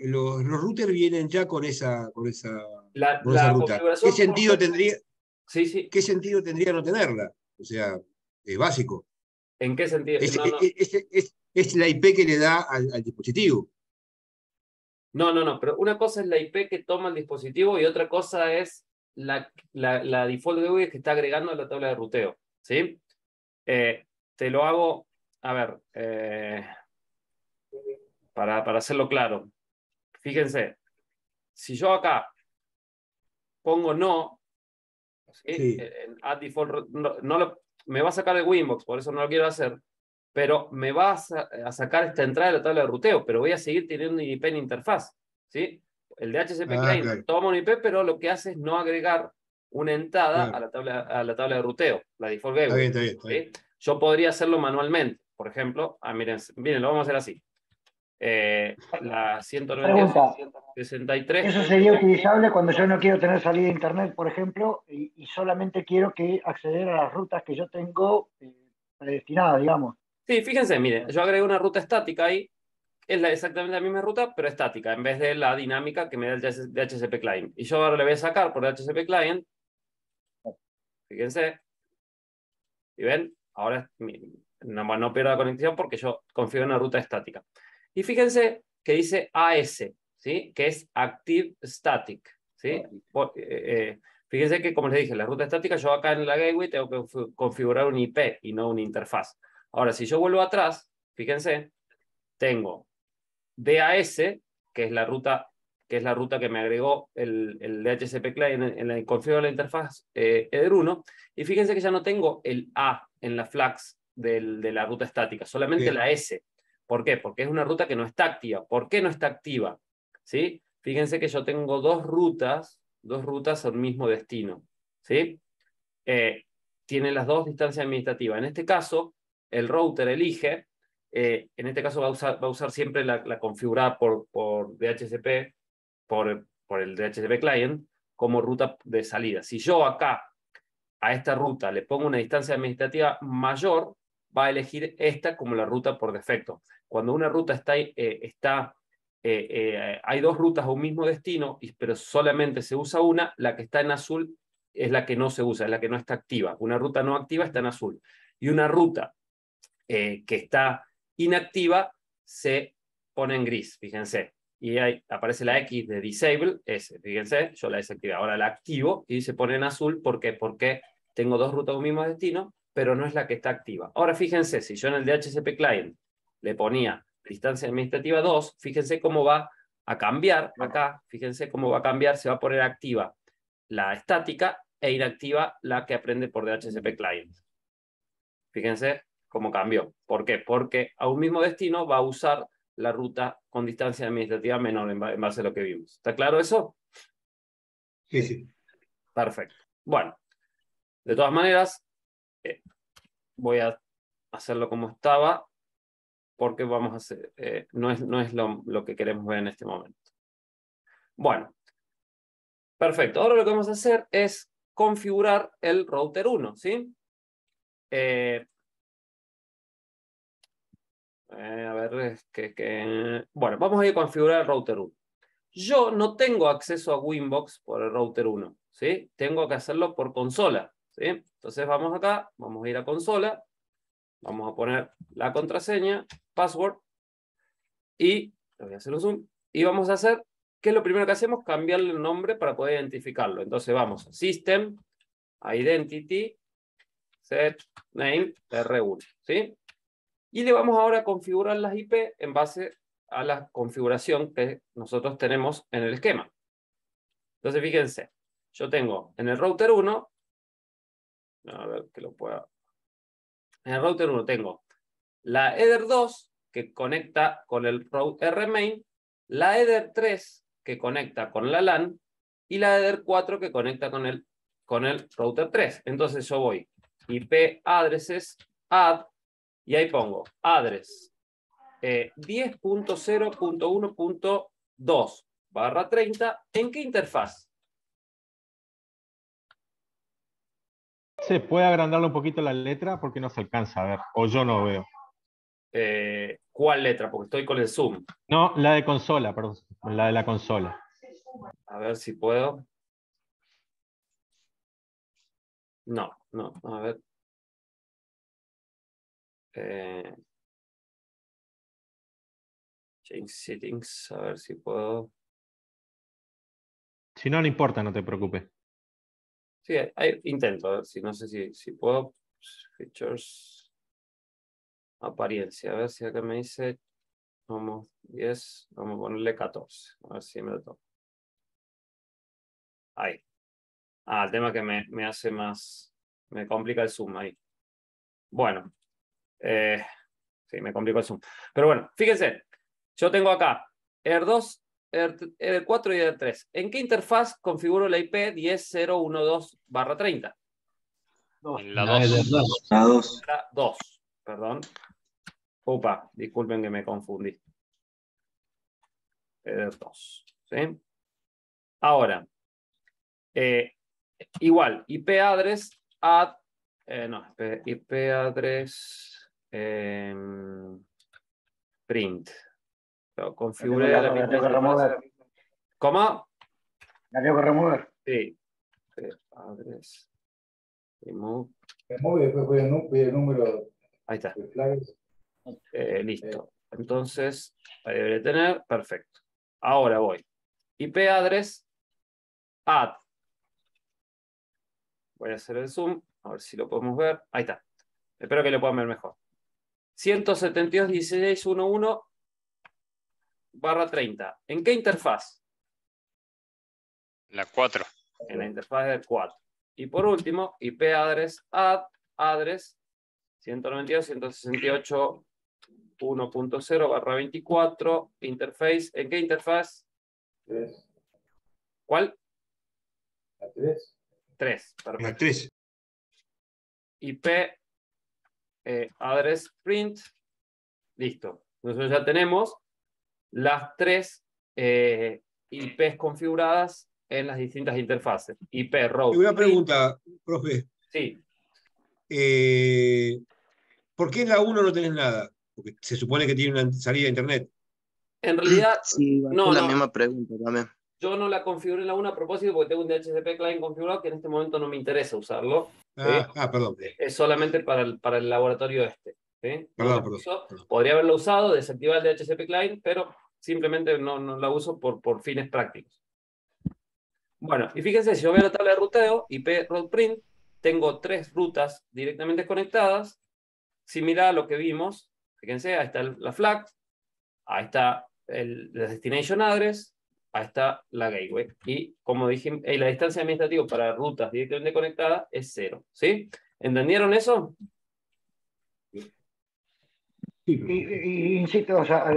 los routers vienen ya con esa la ruta. configuración. ¿Qué sentido tendría? Sí. ¿Qué sentido tendría no tenerla? O sea, es básico. ¿En qué sentido? Es la IP que le da al dispositivo. No, pero una cosa es la IP que toma el dispositivo y otra cosa es la default gateway que está agregando a la tabla de ruteo, ¿sí? Te lo hago, a ver, para hacerlo claro. Fíjense, si yo acá pongo no, ¿sí? Sí. En add default, me va a sacar el Winbox, por eso no lo quiero hacer, pero me va a sacar esta entrada de la tabla de ruteo, pero voy a seguir teniendo un IP en interfaz, ¿sí? El DHCP client Claro. toma un IP, pero lo que hace es no agregar una entrada Claro. a la tabla de ruteo, la default gateway. Está bien, está bien. ¿Sí? Yo podría hacerlo manualmente, por ejemplo, miren, lo vamos a hacer así. La 192, Pregunta. 63. Eso sería utilizable cuando yo no quiero tener salida a internet, por ejemplo, y solamente quiero acceder a las rutas que yo tengo predestinadas, digamos. Sí, fíjense, miren, yo agregué una ruta estática ahí, es exactamente la misma ruta, pero estática, en vez de la dinámica que me da el DHCP client. Y yo ahora le voy a sacar por DHCP client, fíjense, y ven, ahora no pierdo la conexión porque yo confío en una ruta estática. Y fíjense que dice AS, ¿sí? Que es Active Static, ¿sí? Fíjense que, como les dije, la ruta estática, yo acá en la gateway tengo que configurar un IP y no una interfaz. Ahora, si yo vuelvo atrás, fíjense, tengo DAS, que es la ruta que me agregó el DHCP client en la configuración de la interfaz Eder 1, y fíjense que ya no tengo el A en la flags de la ruta estática, solamente Bien. la S. ¿Por qué? Porque es una ruta que no está activa. ¿Por qué no está activa? ¿Sí? Fíjense que yo tengo dos rutas al mismo destino, ¿sí? Tiene las dos distancias administrativas. En este caso, el router elige, en este caso va a usar siempre la configurada por DHCP, por el DHCP client, como ruta de salida. Si yo acá a esta ruta le pongo una distancia administrativa mayor, va a elegir esta como la ruta por defecto. Cuando una ruta hay dos rutas a un mismo destino, pero solamente se usa una, la que está en azul es la que no se usa, es la que no está activa. Una ruta no activa está en azul. Y una ruta que está inactiva se pone en gris, fíjense. Y ahí aparece la X de disable, fíjense, yo la desactivé. Ahora la activo y se pone en azul. ¿Por qué? Porque tengo dos rutas a un mismo destino, pero no es la que está activa. Ahora fíjense, si yo en el DHCP client le ponía distancia administrativa 2, fíjense cómo va a cambiar acá, fíjense cómo va a cambiar, se va a poner activa la estática e inactiva la que aprende por DHCP client. Fíjense cómo cambió. ¿Por qué? Porque a un mismo destino va a usar la ruta con distancia administrativa menor en base a lo que vimos. ¿Está claro eso? Sí, sí. Perfecto. Bueno, de todas maneras, voy a hacerlo como estaba, porque vamos a hacer, no es lo que queremos ver en este momento. Bueno, perfecto. Ahora lo que vamos a hacer es configurar el router 1, ¿sí? A ver, bueno, vamos a ir a configurar el router 1. Yo no tengo acceso a Winbox por el router 1, ¿sí? Tengo que hacerlo por consola, ¿sí? Entonces vamos acá, vamos a ir a consola, vamos a poner la contraseña, password, y le voy a hacer un zoom, y vamos a hacer, ¿qué es lo primero que hacemos? Cambiarle el nombre para poder identificarlo. Entonces vamos a System, Identity, Set Name, R1, ¿sí? Y le vamos ahora a configurar las IP en base a la configuración que nosotros tenemos en el esquema. Entonces, fíjense, yo tengo en el router 1, a ver que lo pueda. En el router 1 tengo la Eder 2 que conecta con el RMain, la Eder 3 que conecta con la LAN y la Eder 4 que conecta con el router 3. Entonces yo voy IP addresses add y ahí pongo address 10.0.1.2/30. ¿En qué interfaz? ¿Se puede agrandarle un poquito la letra? Porque no se alcanza a ver, o yo no veo. ¿Cuál letra? Porque estoy con el zoom. No, la de consola, perdón, la de la consola. A ver si puedo. No, a ver. Change settings, a ver si puedo. Si no, no importa, no te preocupes. Sí, intento, a ver si no sé si puedo. Features. Apariencia, a ver si acá me dice. Vamos, 10, vamos a ponerle 14. A ver si me lo toco. Ahí. El tema que me hace más. Me complica el zoom ahí. Bueno. Sí, me complicó el zoom. Pero bueno, fíjense. Yo tengo acá ER2, ER4 y ER3. ¿En qué interfaz configuro la IP 10.012/30? En la 2. La 2. La 2, perdón. Opa, disculpen que me confundí. ER2. ¿Sí? Ahora, igual, IP address add, no, IP address print. Lo configuré La tengo que remover. ¿Cómo? La tengo que remover. Sí. IP address remove. Remove y después fue el número. Ahí está. de flags. Listo. Entonces, ahí debería tener. Perfecto. Ahora voy. IP address add. Voy a hacer el zoom. A ver si lo podemos ver. Ahí está. Espero que lo puedan ver mejor. 172.16.1.1/30. ¿En qué interfaz? La 4. En la interfaz del 4. Y por último, IP address add address 192.168.1.0/24 interface. ¿En qué interfaz? 3. ¿Cuál? La 3. 3. La Perfecto. 3. IP address print. Listo. Nosotros ya tenemos las 3 IPs configuradas en las distintas interfaces. IP route. Una pregunta, profe. Sí. ¿Por qué en la 1 no tenés nada? Porque se supone que tiene una salida a internet. En realidad, Sí, no, la no. misma pregunta también. Yo no la configuré en la 1 a propósito porque tengo un DHCP client configurado que en este momento no me interesa usarlo. Perdón. Es solamente para el laboratorio este. ¿Sí? Perdón. Podría haberlo usado, desactivar el DHCP client, pero simplemente no la uso por fines prácticos. Bueno, y fíjense, si yo veo la tabla de ruteo, IP route print, tengo 3 rutas directamente conectadas, similar a lo que vimos. Fíjense, ahí está la flag, ahí está la destination address, ahí está la gateway. Y como dije, la distancia administrativa para rutas directamente conectadas es 0. ¿Sí? ¿Entendieron eso? Y insisto, o sea,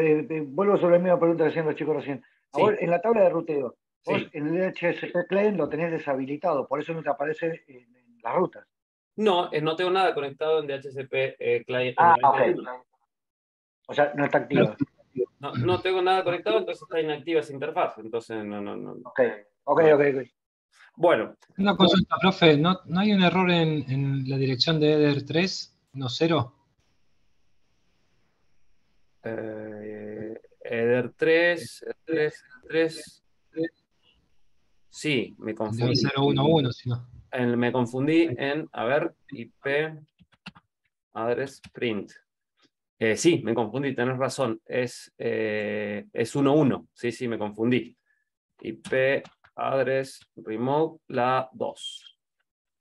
vuelvo sobre la misma pregunta que hacían los chicos recién. Ahora, en la tabla de ruteo, vos en el DHCP client lo tenés deshabilitado, por eso no te aparece en las rutas. No, no tengo nada conectado en DHCP client. Ok. O sea, no está activa. No tengo nada conectado, entonces está inactiva esa interfaz. Entonces no. Ok. Bueno. Una consulta, profe, ¿no hay un error en la dirección de Eder 3, no 0? Eder 3. Sí, me confundí. 011, si no. Me confundí en, a ver, IP address print. Sí, me confundí, tenés razón. Es 11. Sí, me confundí. IP address remote la 2.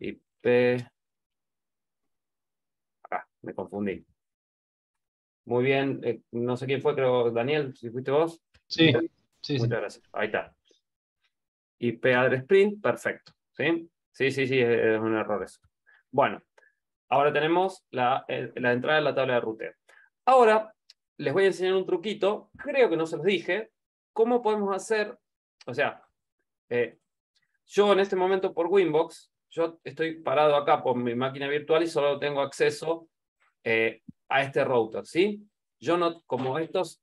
IP. Me confundí. Muy bien. No sé quién fue, creo, Daniel, si fuiste vos. Sí. Muchas gracias. Ahí está. IP address print, perfecto. ¿Sí? Sí, es un error eso. Bueno, ahora tenemos la entrada en la tabla de ruteo. Ahora les voy a enseñar un truquito, creo que no se los dije, cómo podemos hacer, o sea, yo en este momento por Winbox, yo estoy parado acá por mi máquina virtual y solo tengo acceso a este router, ¿sí? Yo no, como estos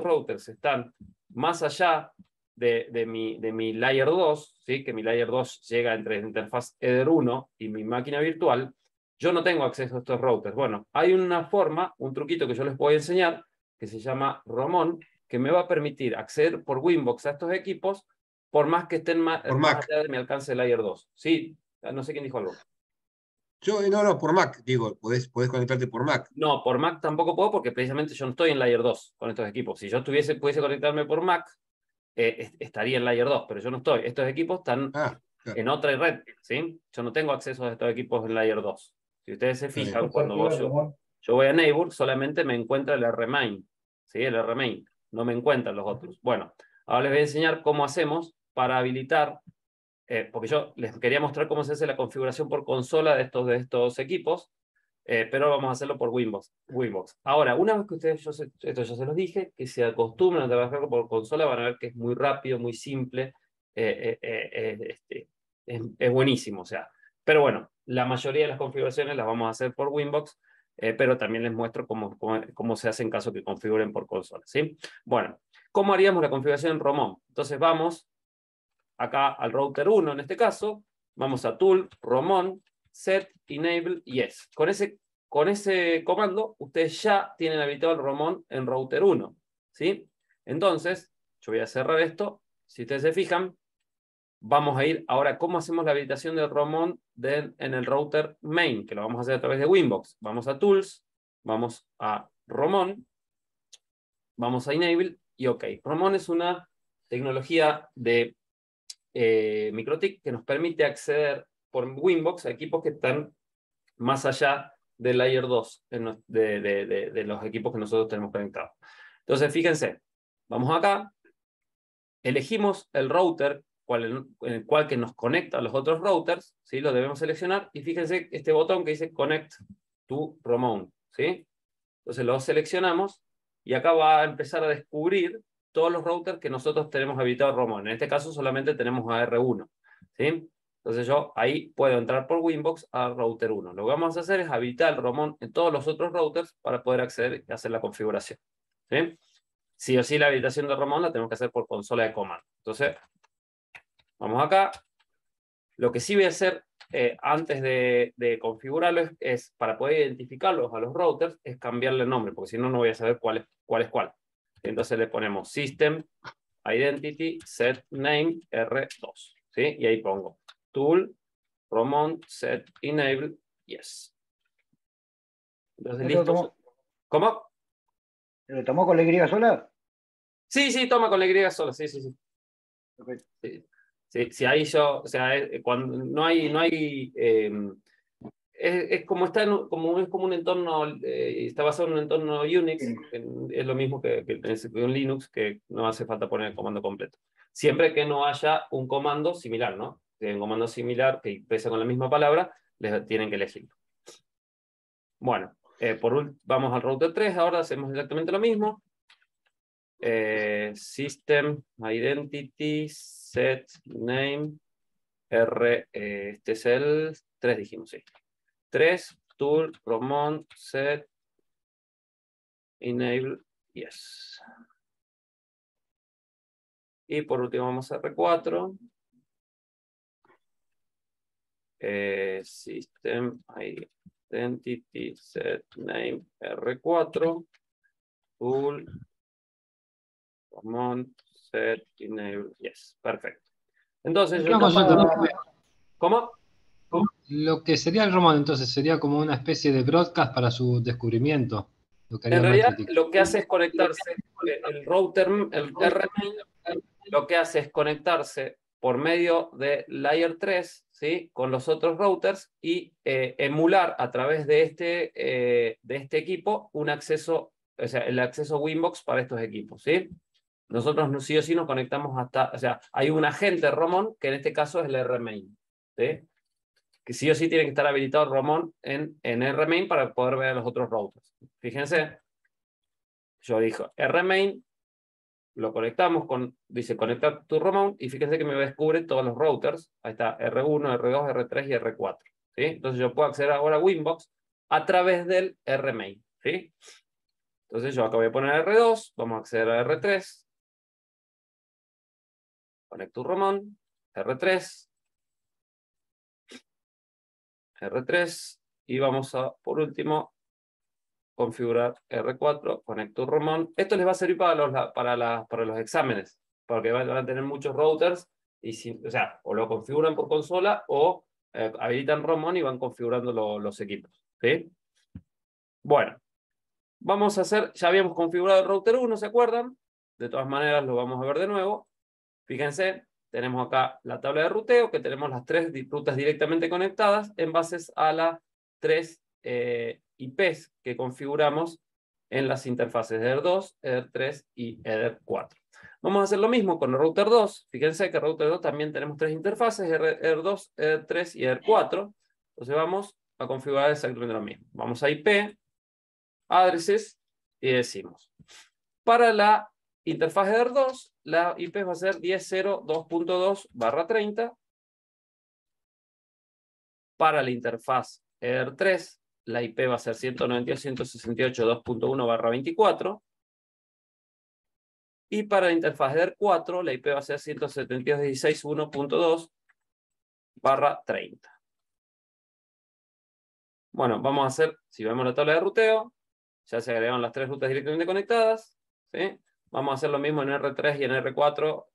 routers están más allá de mi layer 2, ¿sí? Que mi layer 2 llega entre la interfaz Eder 1 y mi máquina virtual, yo no tengo acceso a estos routers. Bueno, hay una forma, un truquito que yo les voy a enseñar, que se llama Romón, que me va a permitir acceder por Winbox a estos equipos, por más que estén más allá de mi alcance de layer 2. Sí, no sé quién dijo algo. No, por Mac, digo, podés conectarte por Mac. No, por Mac tampoco puedo porque precisamente yo no estoy en Layer 2 con estos equipos. Si yo pudiese conectarme por Mac, estaría en Layer 2, pero yo no estoy. Estos equipos están en otra red, ¿sí? Yo no tengo acceso a estos equipos en Layer 2. Si ustedes se fijan, cuando yo voy a Neighbor, solamente me encuentra el rmain, ¿sí? El rmain, no me encuentran los otros. Bueno, ahora les voy a enseñar cómo hacemos para habilitar, porque yo les quería mostrar cómo se hace la configuración por consola de estos equipos, pero vamos a hacerlo por Winbox. Ahora, una vez que ustedes, esto ya se los dije, que se acostumbran a trabajar por consola, van a ver que es muy rápido, muy simple, es buenísimo, o sea. Pero bueno, la mayoría de las configuraciones las vamos a hacer por Winbox, pero también les muestro cómo se hace en caso que configuren por consola, ¿sí? Bueno, ¿cómo haríamos la configuración en Romon? Entonces vamos acá al router 1, en este caso, vamos a Tool, Romon, Set, Enable, Yes. Con ese comando, ustedes ya tienen habilitado el Romon en router 1, ¿sí? Entonces, yo voy a cerrar esto. Si ustedes se fijan, vamos a ir ahora, ¿cómo hacemos la habilitación del Romon en el router main? Que lo vamos a hacer a través de Winbox. Vamos a Tools, vamos a Romon, vamos a Enable y OK. Romon es una tecnología de MikroTik que nos permite acceder por Winbox a equipos que están más allá del Layer 2 de los equipos que nosotros tenemos conectados. Entonces, fíjense, vamos acá, elegimos el router en el cual que nos conecta a los otros routers, ¿sí? Lo debemos seleccionar, y fíjense este botón que dice Connect to Romon, ¿sí? Entonces lo seleccionamos, y acá va a empezar a descubrir todos los routers que nosotros tenemos habilitado Romon. En este caso solamente tenemos a R1, ¿sí? Entonces yo ahí puedo entrar por Winbox a router 1. Lo que vamos a hacer es habilitar el Romon en todos los otros routers para poder acceder y hacer la configuración, ¿sí? Sí o sí la habilitación de Romon la tenemos que hacer por consola de comando. Entonces, vamos acá. Lo que sí voy a hacer antes de configurarlo es, para poder identificarlos a los routers, es cambiarle el nombre, porque si no, no voy a saber cuál es cuál. Entonces le ponemos System, Identity, Set Name, R2. ¿Sí? Y ahí pongo Tool, Romon, Set Enable, Yes. Entonces, listo. ¿Cómo? ¿Lo tomó con la Y sola? Sí, toma con la Y sola, sí. Okay. Sí, ahí yo, o sea, cuando no hay es como es como un entorno, está basado en un entorno Unix, es lo mismo que un Linux, que no hace falta poner el comando completo. Siempre que no haya un comando similar, ¿no? Si hay un comando similar que empieza con la misma palabra, les tienen que elegirlo. Bueno, vamos al router 3, ahora hacemos exactamente lo mismo. System, Identity, Set, Name, R, este es el 3, dijimos, sí. 3, Tool, Romon, Set, Enable, Yes. Y por último vamos a R4. System, Identity, Set, Name, R4. Tool, Romon, Set, Enable, Yes. Perfecto. Entonces, ¿cómo? Lo que sería el Romon, entonces, sería como una especie de broadcast para su descubrimiento. En realidad, lo que hace es conectarse, el router, el RMain, lo que hace es conectarse por medio de Layer 3, ¿sí? Con los otros routers y emular a través de este equipo un acceso, o sea, el acceso Winbox para estos equipos, ¿sí? Nosotros sí o sí nos conectamos o sea, hay un agente Romon, que en este caso es el RMain, ¿sí? Que sí o sí tiene que estar habilitado Romon en RMain para poder ver a los otros routers. Fíjense, yo digo RMain, lo conectamos dice conectar tu Romon, y fíjense que me descubre todos los routers. Ahí está R1, R2, R3 y R4. ¿Sí? Entonces yo puedo acceder ahora a Winbox a través del RMain. ¿Sí? Entonces yo acá voy a poner R2, vamos a acceder a R3. Conecto Romon, R3, y vamos a, por último, configurar R4, conecto Romon. Esto les va a servir para los exámenes, porque van a tener muchos routers, y o sea, o lo configuran por consola o habilitan Romón y van configurando los equipos. ¿Sí? Bueno, vamos a hacer, ya habíamos configurado el router 1, ¿se acuerdan? De todas maneras lo vamos a ver de nuevo. Fíjense, tenemos acá la tabla de ruteo, que tenemos las 3 rutas directamente conectadas en base a las 3 IPs que configuramos en las interfaces EDER2, EDER3 y EDER4. Vamos a hacer lo mismo con el router 2. Fíjense que el router 2 también tenemos 3 interfaces, EDER2, EDER3 y EDER4. Entonces vamos a configurar exactamente lo mismo. Vamos a IP, addresses, y decimos, para la interfaz EDER2, la IP va a ser 10.0.2.2/30. Para la interfaz EDER3, la IP va a ser 192.168.2.1/24. Y para la interfaz EDER4, la IP va a ser 172.16.1.2/30. Bueno, vamos a hacer, si vemos la tabla de ruteo, ya se agregaron las 3 rutas directamente conectadas. ¿Sí? Vamos a hacer lo mismo en R3 y en R4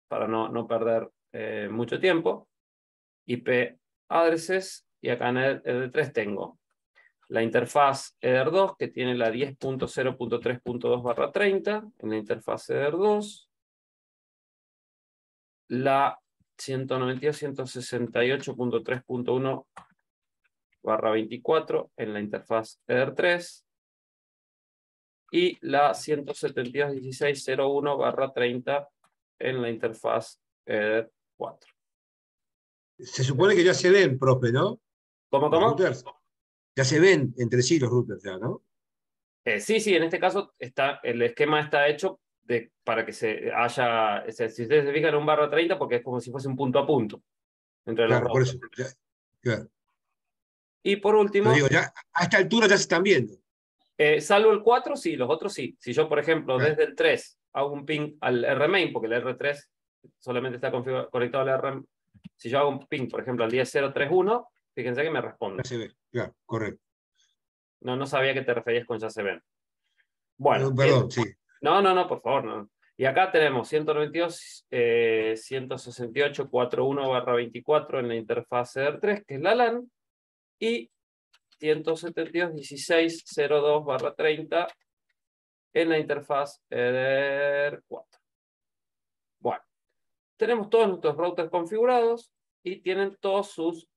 para no perder mucho tiempo. IP addresses, y acá en EDER3 tengo la interfaz EDER2 que tiene la 10.0.3.2/30 en la interfaz EDER2, la 192.168.3.1/24 en la interfaz EDER3 y la 172.16.01/30 en la interfaz EDER4. Se supone que ya se ven, profe, ¿no? ¿Cómo? Los routers. Ya se ven entre sí los routers, ya, ¿no? Sí, en este caso el esquema está hecho para que se haya, si ustedes se fijan, un /30, porque es como si fuese un punto a punto entre los Claro, por routers. eso. Claro. Y por último, Pero digo, ya, a esta altura ya se están viendo. salvo el 4, sí, los otros sí. Si yo, por ejemplo, Claro. desde el 3 hago un ping al RMain, porque el R3 solamente está conectado al RM. Si yo hago un ping, por ejemplo, al 10.031, fíjense que me responde. Ya se ve, claro, correcto. No sabía que te referías con ya se ven. Bueno. Perdón, sí. No, por favor, no. Y acá tenemos 192, 168.41/24 en la interfaz EDER3, que es la LAN, y 172.16.02/30 en la interfaz EDER4. Bueno, tenemos todos nuestros routers configurados y tienen todas sus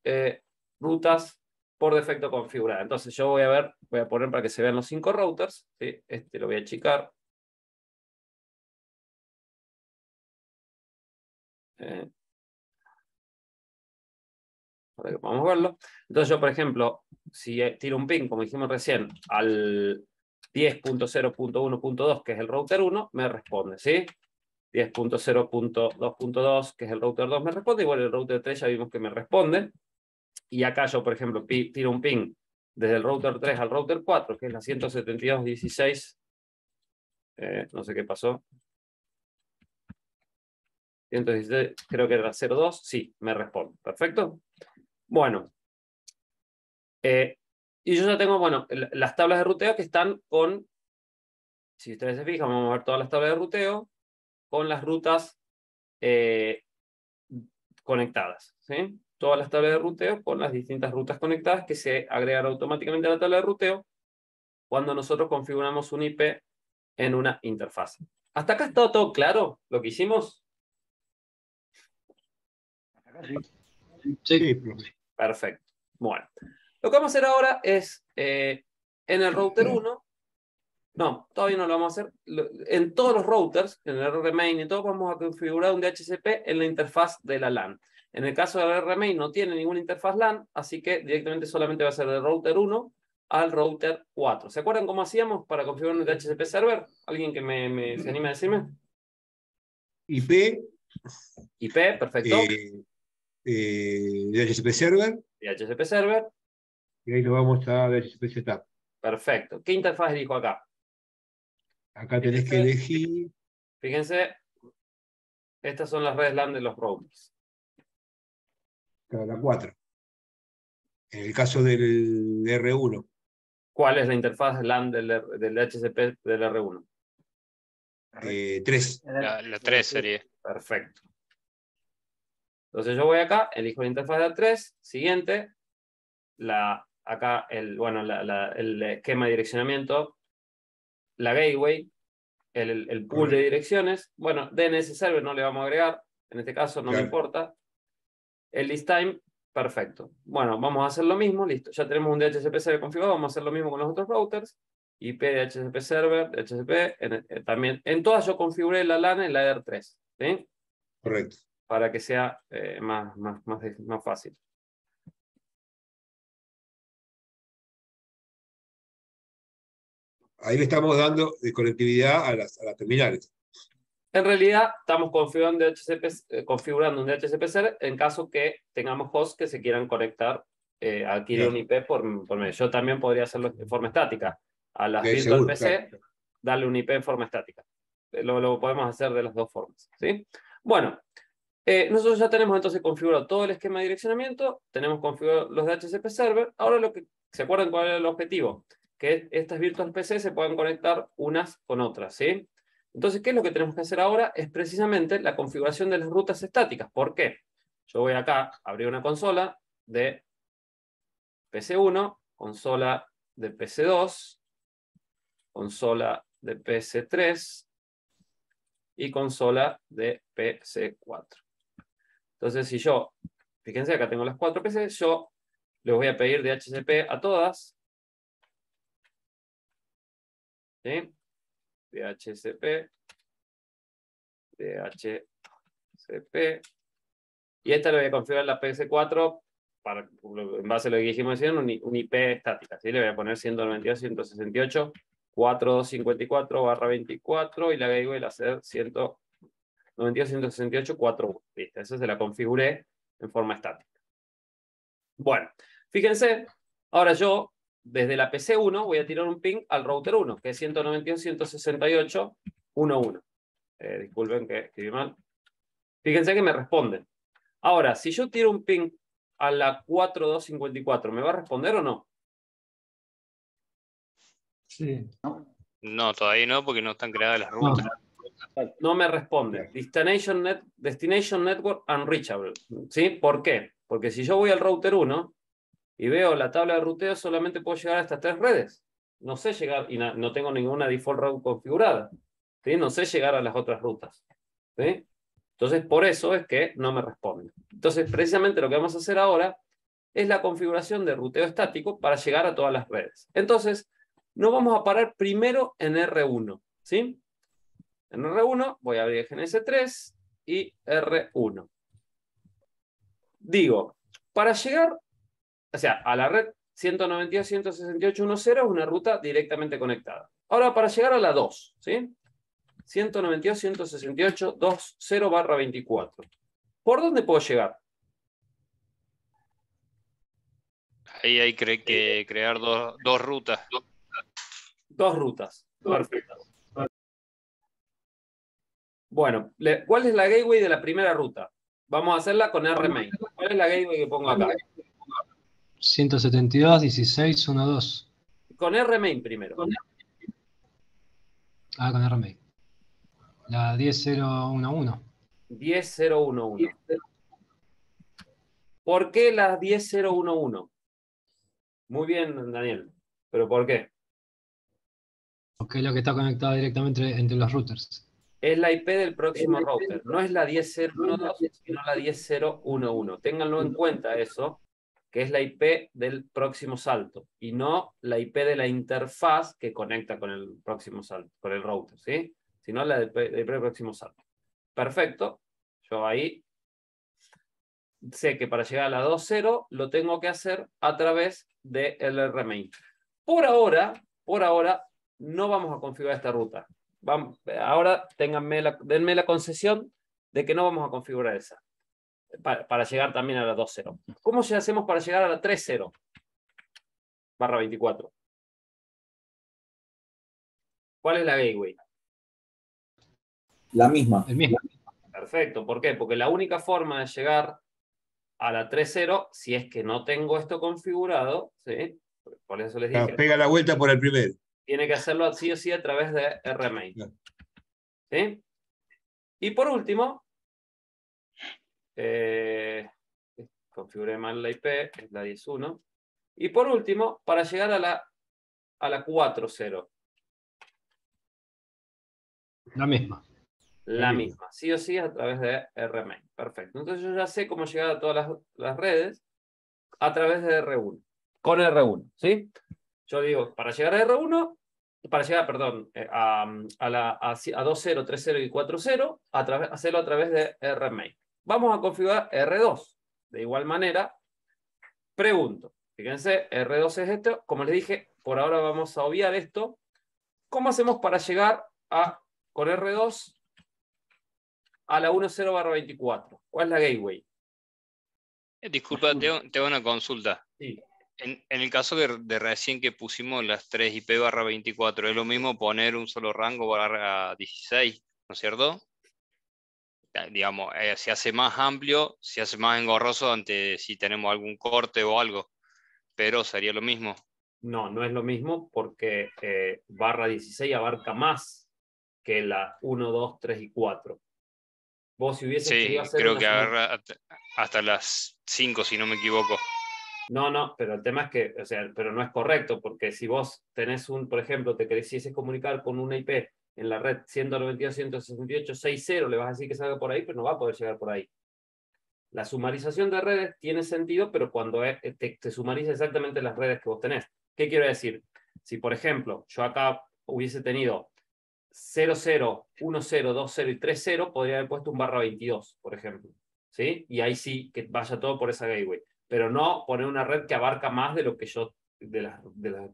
rutas por defecto configuradas. Entonces yo voy a poner para que se vean los 5 routers. ¿Sí? Este lo voy a achicar. Para que podamos verlo. Entonces yo, por ejemplo, si tiro un ping, como dijimos recién, al 10.0.1.2, que es el router 1, me responde, ¿sí? 10.0.2.2, que es el router 2, me responde. Igual el router 3 ya vimos que me responde. Y acá yo, por ejemplo, tiro un ping desde el router 3 al router 4, que es la 172.16. No sé qué pasó. 116, creo que era 02. Sí, me responde. Perfecto. Bueno. Y yo ya tengo, bueno, las tablas de ruteo que están con, si ustedes se fijan, vamos a ver todas las tablas de ruteo con las rutas conectadas, ¿sí? Todas las tablas de ruteo con las distintas rutas conectadas que se agregan automáticamente a la tabla de ruteo cuando nosotros configuramos un IP en una interfaz. ¿Hasta acá está todo claro lo que hicimos? Sí. Perfecto. Bueno, lo que vamos a hacer ahora es, en el router 1, no, todavía no lo vamos a hacer, en todos los routers, en el RMain y todo, vamos a configurar un DHCP en la interfaz de la LAN. En el caso del RMain no tiene ninguna interfaz LAN, así que directamente solamente va a ser del router 1 al router 4. ¿Se acuerdan cómo hacíamos para configurar un DHCP server? ¿Alguien que se anime a decirme? IP, perfecto. DHCP server. DHCP server. Y ahí lo vamos a DHCP setup. Perfecto. ¿Qué interfaz elijo acá? Acá tenés que elegir. Fíjense, estas son las redes LAN de los routers. La 4. En el caso del R1. ¿Cuál es la interfaz LAN del DHCP del R1? 3. La 3 sería. Perfecto. Entonces yo voy acá, elijo la interfaz de A3, siguiente, acá el esquema de direccionamiento, la gateway, el pool de direcciones. Bueno, DNS server no le vamos a agregar, en este caso no me importa. El list time, perfecto. Bueno, vamos a hacer lo mismo, listo. Ya tenemos un DHCP server configurado, vamos a hacer lo mismo con los otros routers. IP de DHCP server, DHCP, también. En todas yo configuré la LAN en la EDR3, ¿sí? Correcto. Para que sea más fácil. Ahí le estamos dando de conectividad a las terminales. En realidad, estamos configurando un DHCP server en caso que tengamos hosts que se quieran conectar, adquirir un IP por medio. Yo también podría hacerlo de forma estática. A las virtual PC, darle un IP en forma estática. Lo podemos hacer de las dos formas, ¿sí? Bueno, nosotros ya tenemos entonces configurado todo el esquema de direccionamiento, tenemos configurado los DHCP server. Ahora ¿se acuerdan cuál era el objetivo? Que estas virtual PC se puedan conectar unas con otras, ¿sí? Entonces, ¿qué es lo que tenemos que hacer ahora? Es precisamente la configuración de las rutas estáticas. ¿Por qué? Yo voy acá, abrir una consola de PC1, consola de PC2, consola de PC3 y consola de PC4. Entonces, si yo, fíjense, acá tengo las 4 PCs, yo les voy a pedir DHCP a todas. ¿Sí? DHCP, DHCP, y esta le voy a configurar la PC4 en base a lo que dijimos recién, un IP estática, ¿sí? Le voy a poner 192.168.454/24 y la gateway la hacer 192.168.4.1. Listo, esa se la configuré en forma estática. Bueno, fíjense, ahora yo desde la PC1 voy a tirar un ping al router 1, que es 192.168.1.1. Disculpen que escribí mal. Fíjense que me responden. Ahora, si yo tiro un ping a la 4254, ¿me va a responder o no? Sí. No, todavía no, porque no están creadas las rutas. No me responde. Destination Network Unreachable. ¿Sí? ¿Por qué? Porque si yo voy al router 1 y veo la tabla de ruteo, solamente puedo llegar a estas 3 redes. No sé llegar, y no tengo ninguna default route configurada. ¿Sí? No sé llegar a las otras rutas. ¿Sí? Entonces, por eso es que no me responde. Entonces, precisamente lo que vamos a hacer ahora es la configuración de ruteo estático para llegar a todas las redes. Entonces, nos vamos a parar primero en R1. ¿Sí? En R1 voy a abrir GNS3 y R1. Digo, para llegar, o sea, a la red 192.168.1.0 es una ruta directamente conectada. Ahora, para llegar a la 2, ¿sí? 192.168.2.0/24. ¿Por dónde puedo llegar? Ahí hay que crear dos rutas. 2 rutas. Perfecto. Bueno, ¿cuál es la gateway de la primera ruta? Vamos a hacerla con RMain. ¿Cuál es la gateway que pongo acá? 172.16.1.2. Con RMain primero. Con RMain. La 10.0.1.1. 10.0.1.1. ¿Por qué la 10.0.1.1? Muy bien, Daniel. ¿Pero por qué? Porque es lo que está conectado directamente entre los routers. Es la IP del próximo router. No es la 10.0.1.2, sino la 10.0.1.1. Ténganlo en cuenta eso, que es la IP del próximo salto, y no la IP de la interfaz que conecta con el próximo salto, con el router, ¿sí? Sino la IP del próximo salto. Perfecto. Yo ahí sé que para llegar a la 2.0 lo tengo que hacer a través del RMain. Por ahora, no vamos a configurar esta ruta. Ahora denme la concesión de que no vamos a configurar esa. Para llegar también a la 2.0. ¿Cómo hacemos para llegar a la 3.0/24? ¿Cuál es la gateway? La misma. El mismo. Perfecto. ¿Por qué? Porque la única forma de llegar a la 3.0, si es que no tengo esto configurado, ¿sí? Por eso les dije. Pega la vuelta por el primero. Tiene que hacerlo sí o sí a través de RMain. ¿Sí? Y por último, configuré mal la IP, es la 10.1. Y por último, para llegar a la 4.0. La misma. La misma, sí o sí, a través de rmain. Perfecto. Entonces yo ya sé cómo llegar a todas las redes a través de R1. Con R1, ¿sí? Yo digo, para llegar a R1, para llegar, perdón, a 2.0, 3.0 y 4.0, hacerlo a través de rmain. Vamos a configurar R2. De igual manera, pregunto. Fíjense, R2 es esto. Como les dije, por ahora vamos a obviar esto. ¿Cómo hacemos para llegar con R2 a la 10/24? ¿Cuál es la gateway? Disculpa, te hago una consulta. Sí. En el caso de recién que pusimos las 3 IP/24, ¿es lo mismo poner un solo rango barra 16, ¿no es cierto? Digamos, se hace más amplio, se hace más engorroso ante si tenemos algún corte o algo, pero sería lo mismo. No, no es lo mismo porque barra 16 abarca más que la 1, 2, 3 y 4. Vos si hubieses querido hacer creo una que agarra hasta las 5, si no me equivoco. No, pero el tema es que, o sea, pero no es correcto, porque si vos tenés por ejemplo, te quisieses comunicar con una IP en la red 192.168.6.0, le vas a decir que salga por ahí, pero no va a poder llegar por ahí. La sumarización de redes tiene sentido, pero cuando te sumariza exactamente las redes que vos tenés. ¿Qué quiero decir? Si, por ejemplo, yo acá hubiese tenido 00, 10, 20 y 30, podría haber puesto un barra 22, por ejemplo. ¿Sí? Y ahí sí, que vaya todo por esa gateway. Pero no poner una red que abarca más de lo que yo, de los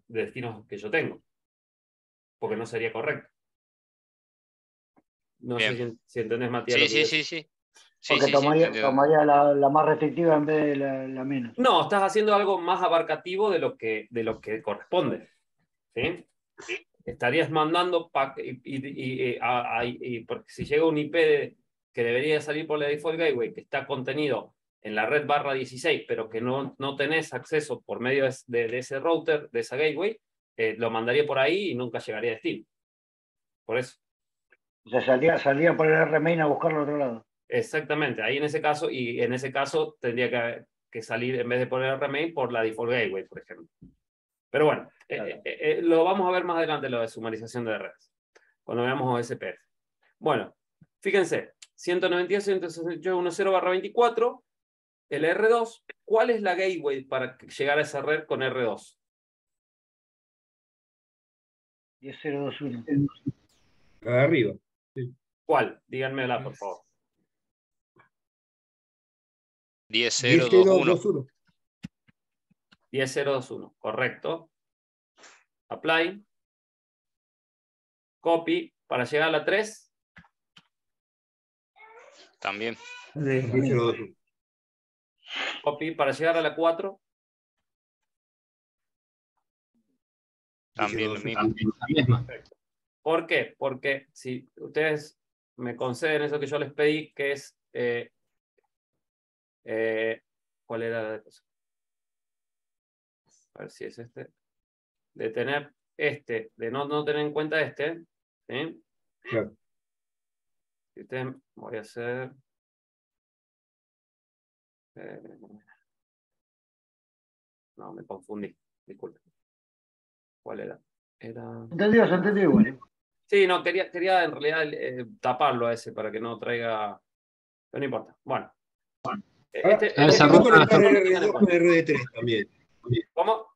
destinos que yo tengo. Porque no sería correcto. No Bien. sé si entendés, Matías. Sí. Porque tomaría la más restrictiva en vez de la menos. No, estás haciendo algo más abarcativo de lo que corresponde. ¿Sí? Estarías mandando porque si llega un IP que debería salir por la default gateway que está contenido en la red barra 16, pero que no tenés acceso por medio de ese router, de esa gateway, lo mandaría por ahí y nunca llegaría a destino. Por eso. O sea, salía por el rmain a buscarlo al otro lado. Exactamente, ahí en ese caso tendría que salir, en vez de poner el rmain, por la default gateway, por ejemplo. Pero bueno, claro. Lo vamos a ver más adelante, lo de sumarización de redes, cuando veamos OSPF. Bueno, fíjense, 192.168.10/24, el R2, ¿cuál es la gateway para llegar a esa red con R2? 10.021. La de arriba. Sí. ¿Cuál? Díganmela, por favor. 10.021. 10.021, correcto. Apply. Copy. Para llegar a la 3. También. 10.021. Copy. Para llegar a la 4. También lo mismo. ¿Por qué? Porque si ustedes me conceden eso que yo les pedí, que es... ¿cuál era la cosa? A ver si es este. De tener de no tener en cuenta ¿sí? Claro. Voy a hacer... no, me confundí. Disculpen. ¿Cuál era? Entendido, se entendió igual. Sí, no, quería en realidad taparlo a ese para que no traiga... Pero no importa. Bueno. ¿Por qué no conectar el R2 con el RD3 también? ¿Cómo?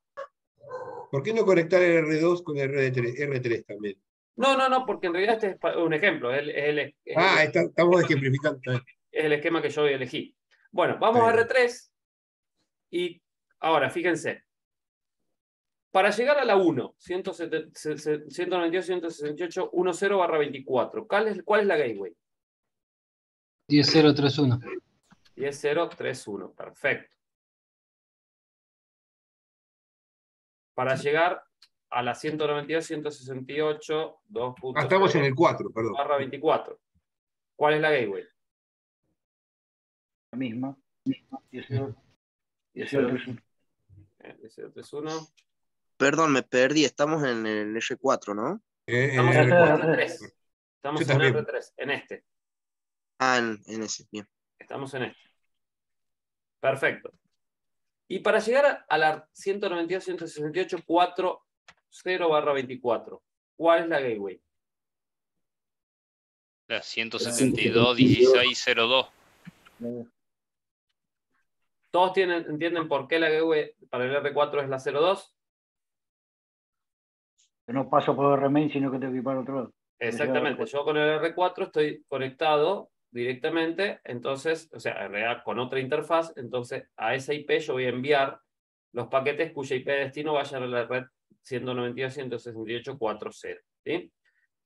¿Por qué no conectar el R2 con el R3 también? No, porque en realidad este es un ejemplo. Estamos ejemplificando. Es el esquema que yo elegí. Bueno, vamos a R3 y ahora, fíjense. Para llegar a la 1, 192.168.10/24, ¿cuál es la gateway? 10.031. 10.031, perfecto. Para llegar a la 192.168.2.0. Estamos en el 4, perdón. Barra 24. ¿Cuál es la gateway? La misma. 10.031. 10.031. Perdón, me perdí. Estamos en el R4, ¿no? Estamos en el R3. Estamos en el R3, en este. En ese, bien. Estamos en este. Perfecto. Y para llegar a la 192.168.4.0/24, ¿cuál es la gateway? La 172.16.02. ¿Todos entienden por qué la gateway para el R4 es la 02? Que no paso por el remain, sino que tengo que ir para otro lado. Exactamente. Yo con el R4 estoy conectado directamente, entonces, o sea, en realidad con otra interfaz, entonces a esa IP yo voy a enviar los paquetes cuya IP de destino vayan a la red 192.168.4.0. ¿Sí?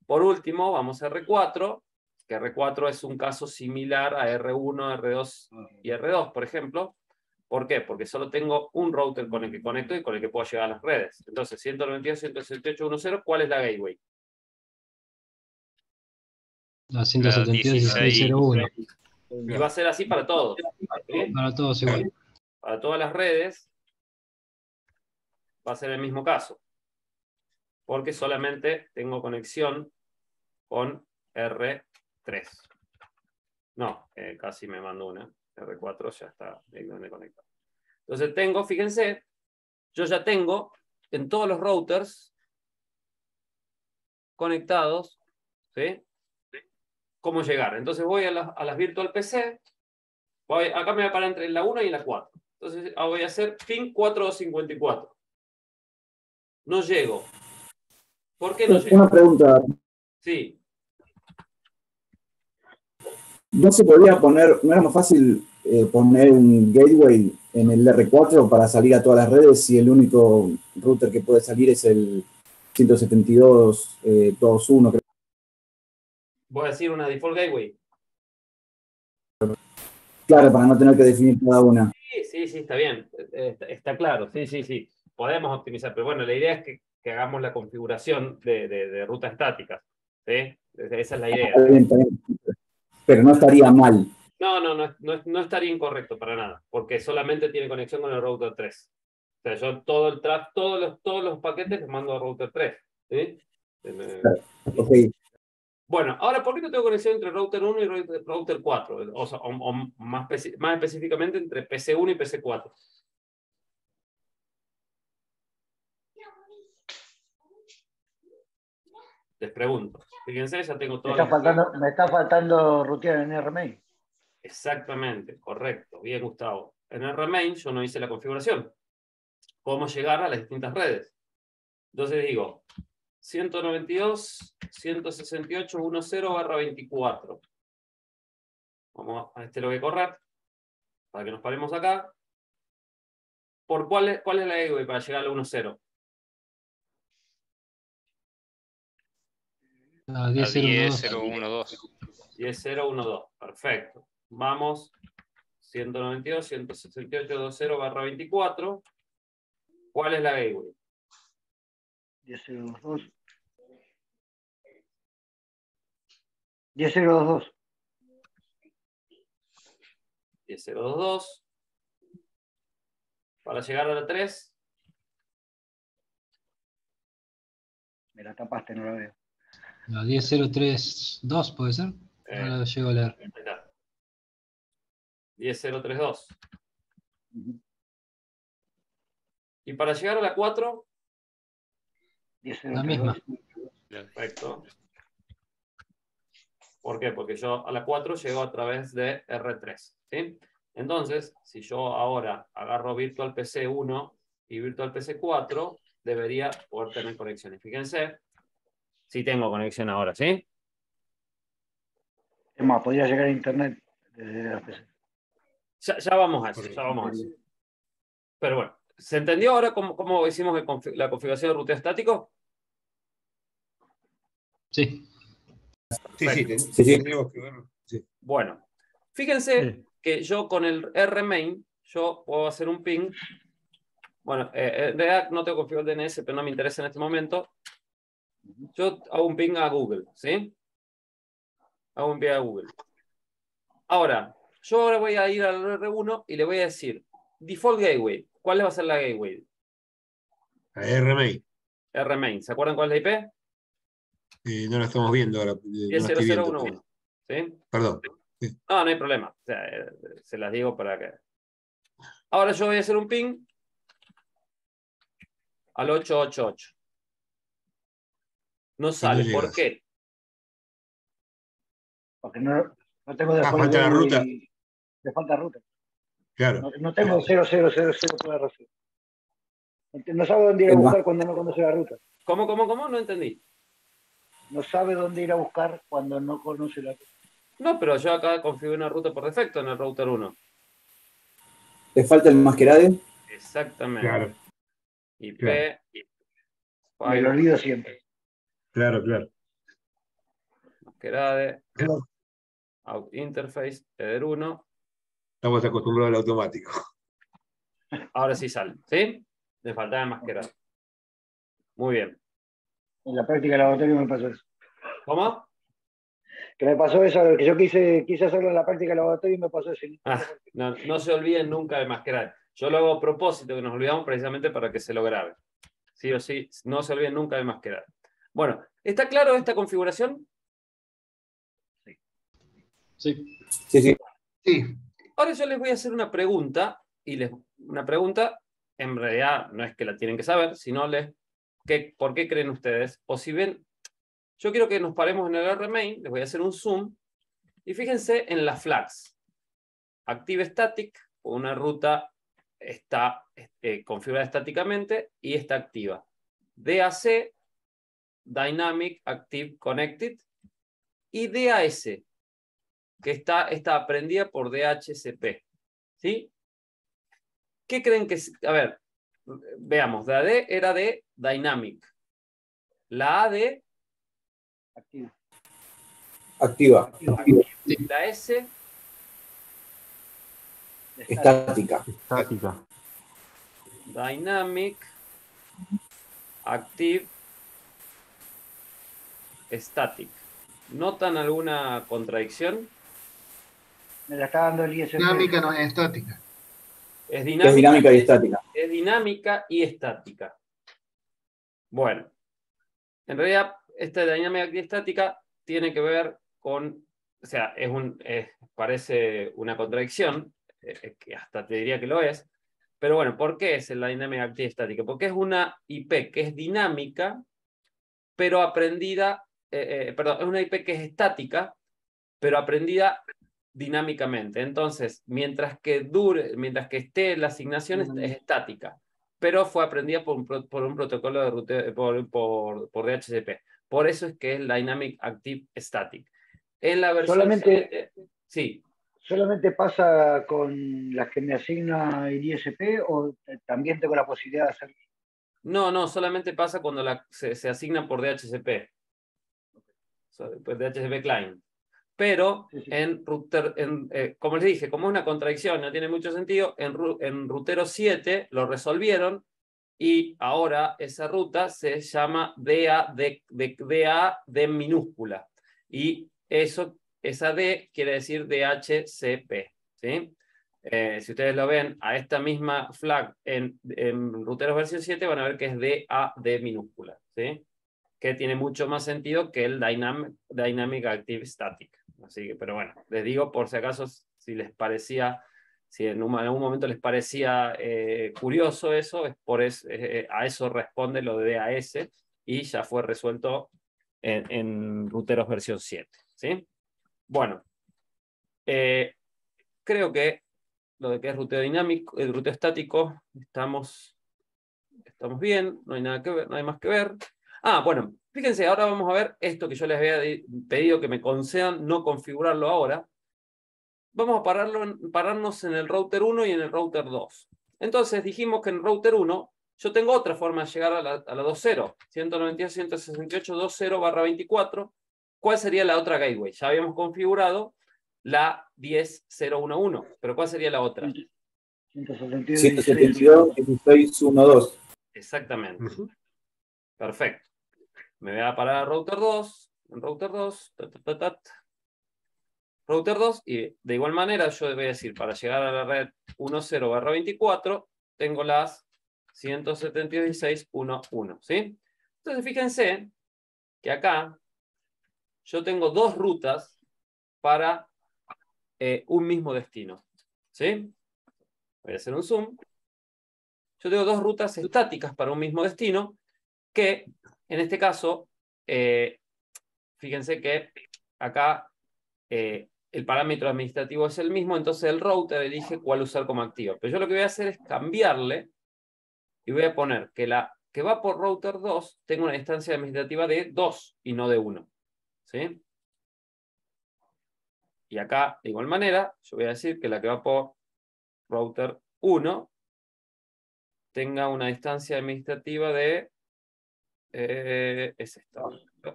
Por último, vamos a R4, que R4 es un caso similar a R1, R2 y R2, por ejemplo. ¿Por qué? Porque solo tengo un router con el que conecto y con el que puedo llegar a las redes. Entonces, 192.168.1.0, ¿cuál es la gateway? La 172.16.01. Y va a ser así para todos. ¿Sí? Para todos igual. Para todas las redes va a ser el mismo caso. Porque solamente tengo conexión con R3. No, casi me mando una. R4 ya está directamente conectado. Entonces tengo, fíjense, yo ya tengo en todos los routers conectados, ¿sí? ¿Cómo llegar? Entonces voy a las virtual PC, acá me voy a parar entre la 1 y la 4. Entonces voy a hacer ping 4254. No llego. ¿Por qué no llego? Una pregunta. Sí. ¿No se podría poner, no era más fácil poner un gateway en el R4 para salir a todas las redes si el único router que puede salir es el 172.2.1? Creo? Voy a decir una default gateway. Claro, para no tener que definir cada una. Sí, está bien. Está claro. Sí. Podemos optimizar. Pero bueno, la idea es que hagamos la configuración de rutas estáticas. ¿Sí? Esa es la idea. Está bien. Pero no estaría mal. No estaría incorrecto para nada, porque solamente tiene conexión con el router 3. O sea, yo todos los paquetes los mando a router 3. ¿Sí? Okay. Bueno, ahora, ¿por qué no tengo conexión entre router 1 y router 4? O sea, más específicamente entre PC1 y PC4. Les pregunto. Fíjense, ya tengo todo. Me está faltando rutear en RMain. Exactamente, correcto. Bien, Gustavo. En el remain yo no hice la configuración. ¿Cómo llegar a las distintas redes? Entonces digo, 192.168.10/24. Vamos a lo que correr, para que nos paremos acá. ¿Cuál es la gateway para llegar al 1.0? La 10.0.1.2. 10.0.1.2, perfecto. Vamos, 192.168.20/24. ¿Cuál es la gateway? 10.0.2. 10.0.2. 10.0.2. Para llegar a la 3. Me la tapaste, no la veo. La 10.0.3.2 puede ser. No la llego a leer. 10.0.3.2. Y para llegar a la 4. La misma. Perfecto. ¿Por qué? Porque yo a la 4 llego a través de R3. ¿Sí? Entonces, si yo ahora agarro Virtual PC 1 y Virtual PC 4, debería poder tener conexiones. Fíjense, si tengo conexión ahora, ¿sí? Es más, podría llegar a internet desde la PC. Ya vamos a eso, Pero bueno, ¿se entendió ahora cómo hicimos la configuración de ruteo estático? Sí. Sí. Bueno, fíjense que yo con el RMain, yo puedo hacer un ping. Bueno, en realidad no tengo configurado el DNS, pero no me interesa en este momento. Yo hago un ping a Google, ¿sí? Hago un ping a Google. Ahora, yo ahora voy a ir al R1 y le voy a decir, default gateway. ¿Cuál va a ser la gateway? RMain. RMain. ¿Se acuerdan cuál es la IP? No la estamos viendo ahora. 10.0.0.1.1. ¿Sí? Perdón. No hay problema. O sea, se las digo para que... Ahora yo voy a hacer un ping al 888. No sale. no ¿Por llegas. qué? Porque no tengo después falta la ruta. Le falta ruta. Claro. No tengo 0000 PRC. No sabe dónde ir a buscar cuando no conoce la ruta. ¿Cómo? No entendí. No sabe dónde ir a buscar cuando no conoce la ruta. No, pero yo acá configuré una ruta por defecto en el router 1. ¿Le falta el masquerade? Exactamente. Claro. IP. Claro. Me lo olvido siempre. Claro. Masquerade. Out interface. Header 1. Estamos acostumbrados al automático. Ahora sí sale. ¿Sí? Le faltaba el masquerade. Muy bien. En la práctica de laboratorio me pasó eso. ¿Cómo? Que me pasó eso, que yo quise hacerlo en la práctica de laboratorio y me pasó eso. No se olviden nunca de masquerade. Yo lo hago a propósito, que nos olvidamos precisamente para que se lo grabe. Sí o sí, no se olviden nunca de masquerade. Bueno, ¿está claro esta configuración? Sí. Sí. Ahora yo les voy a hacer una pregunta, una pregunta, en realidad no es que la tienen que saber, sino ¿por qué creen ustedes? O si ven, yo quiero que nos paremos en el RMain, les voy a hacer un zoom, y fíjense en las flags. Active Static, una ruta está configurada estáticamente y está activa. DAC, Dynamic Active Connected, y DAS, que está aprendida por DHCP. ¿Sí? ¿Qué creen que es? A ver, veamos. La D era de Dynamic. La A de Activa. La S Estática. Dynamic Active Static. ¿Notan alguna contradicción? Me la está dando el ISP. Dinámica no es estática. Es dinámica y estática. Es dinámica y estática. Bueno, en realidad esta dinámica y estática tiene que ver con, o sea, parece una contradicción, que hasta te diría que lo es, pero bueno, ¿por qué es la dinámica activa y estática? Porque es una IP que es dinámica, pero aprendida, perdón, es una IP que es estática, pero aprendida dinámicamente. Entonces, mientras que esté la asignación es estática, pero fue aprendida por un protocolo de ruteo, por DHCP. Por eso es que es Dynamic Active Static. En la versión sí. ¿Solamente pasa con las que me asigna el ISP o también tengo la posibilidad de hacerlo? No, solamente pasa cuando se asigna por DHCP. Por DHCP Client. Pero en router, como les dije, como es una contradicción, no tiene mucho sentido, en Rutero 7 lo resolvieron y ahora esa ruta se llama DA de minúscula. Y esa D quiere decir DHCP. ¿Sí? Si ustedes lo ven a esta misma flag en Ruteros versión 7, van a ver que es DA de minúscula. ¿Sí? Que tiene mucho más sentido que el Dynamic Active Static. Así que, pero bueno, les digo por si acaso, si les parecía, si en algún momento les parecía curioso eso, a eso responde lo de DAS y ya fue resuelto en Ruteros versión 7. ¿Sí? Bueno, creo que lo de que es ruteo dinámico, el ruteo estático, estamos bien, no hay nada que ver, no hay más que ver. Bueno, fíjense, ahora vamos a ver esto que yo les había pedido que me concedan no configurarlo ahora. Vamos a pararnos en el router 1 y en el router 2. Entonces dijimos que en el router 1 yo tengo otra forma de llegar a la 2.0, 192.168.2.0/24. ¿Cuál sería la otra gateway? Ya habíamos configurado la 10.0.1.1, pero ¿cuál sería la otra? 172.16.1.2. Exactamente. Perfecto. Me voy a parar a router 2, en router 2, router 2, y de igual manera yo voy a decir, para llegar a la red 10/24, tengo las 172.16.1.1, ¿sí? Entonces fíjense que acá yo tengo dos rutas para un mismo destino, ¿sí? voy a hacer un zoom. Yo tengo dos rutas estáticas para un mismo destino que, en este caso, fíjense que acá el parámetro administrativo es el mismo, entonces el router elige cuál usar como activo. Pero yo lo que voy a hacer es cambiarle y voy a poner que la que va por router 2 tenga una distancia administrativa de 2 y no de 1. ¿Sí? Y acá, de igual manera, yo voy a decir que la que va por router 1 tenga una distancia administrativa de es esta,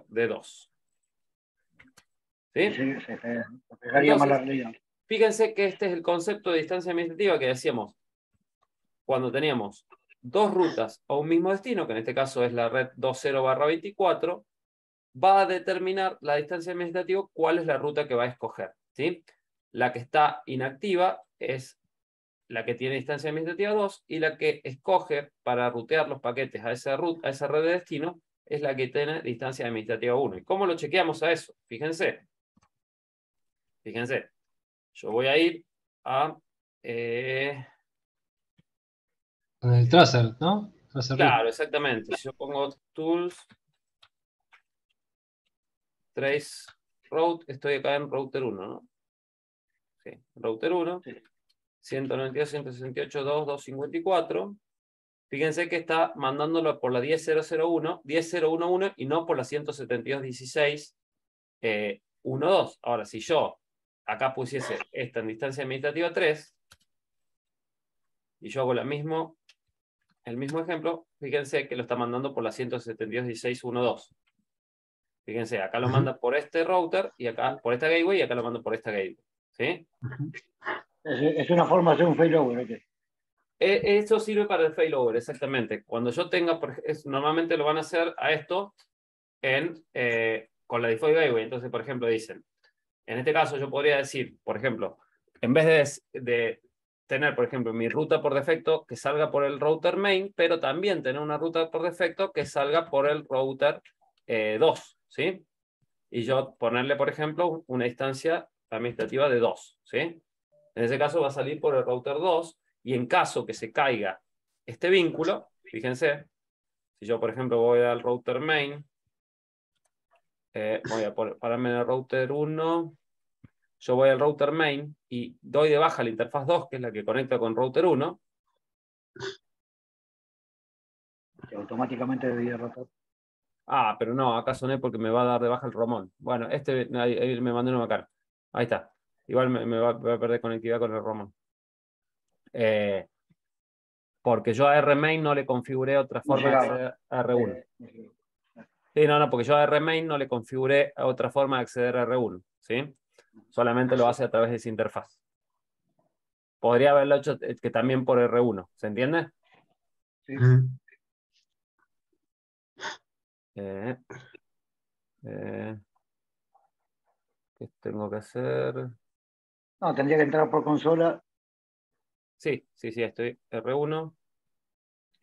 de 2. ¿Sí? Entonces, fíjense que este es el concepto de distancia administrativa que decíamos cuando teníamos dos rutas a un mismo destino, que en este caso es la red 20/24, va a determinar la distancia administrativa cuál es la ruta que va a escoger. ¿Sí? La que está inactiva es la que tiene distancia administrativa 2 y la que escoge para rutear los paquetes a esa red de destino es la que tiene distancia administrativa 1. ¿Y cómo lo chequeamos a eso? Fíjense. Fíjense. Yo voy a ir a... Con el tracer, ¿no? Tracer claro, exactamente. Si yo pongo tools, trace route, estoy acá en router 1, ¿no? Sí, router 1. 192.168.2.254. Fíjense que está mandándolo por la 10.0.0.1 y no por la 172.16.1.2. Ahora, si yo acá pusiese esta en distancia administrativa 3 y yo hago el mismo ejemplo, fíjense que lo está mandando por la 172.16.1.2. Fíjense, acá lo manda por este router y acá por esta gateway y acá lo manda por esta gateway. ¿Sí? Es una forma de hacer un failover, ¿ok? Eso sirve para el failover, exactamente. Cuando yo tenga, normalmente lo van a hacer a esto con la default gateway. Entonces, por ejemplo, dicen, en este caso yo podría decir, por ejemplo, en vez de tener, por ejemplo, mi ruta por defecto que salga por el router main, pero también tener una ruta por defecto que salga por el router 2, ¿sí? Y yo ponerle, por ejemplo, una instancia administrativa de 2, ¿sí? En ese caso va a salir por el router 2 y en caso que se caiga este vínculo, fíjense, si yo, por ejemplo, voy al router main, voy a pararme en el router 1, yo voy al router main y doy de baja la interfaz 2, que es la que conecta con router 1. Que automáticamente debería rotar. Ah, pero no, acá soné porque me va a dar de baja el Romón. Bueno, ahí me mandó una macana. Ahí está. Igual me va a perder conectividad con el Romón. Porque yo a RMain no le configuré otra forma de acceder a R1. Sí, no, porque yo a RMain no le configuré otra forma de acceder a R1. ¿Sí? Solamente lo hace a través de esa interfaz. Podría haberlo hecho que también por R1. ¿Se entiende? Sí. ¿Qué tengo que hacer? No, tendría que entrar por consola. Sí, estoy R1.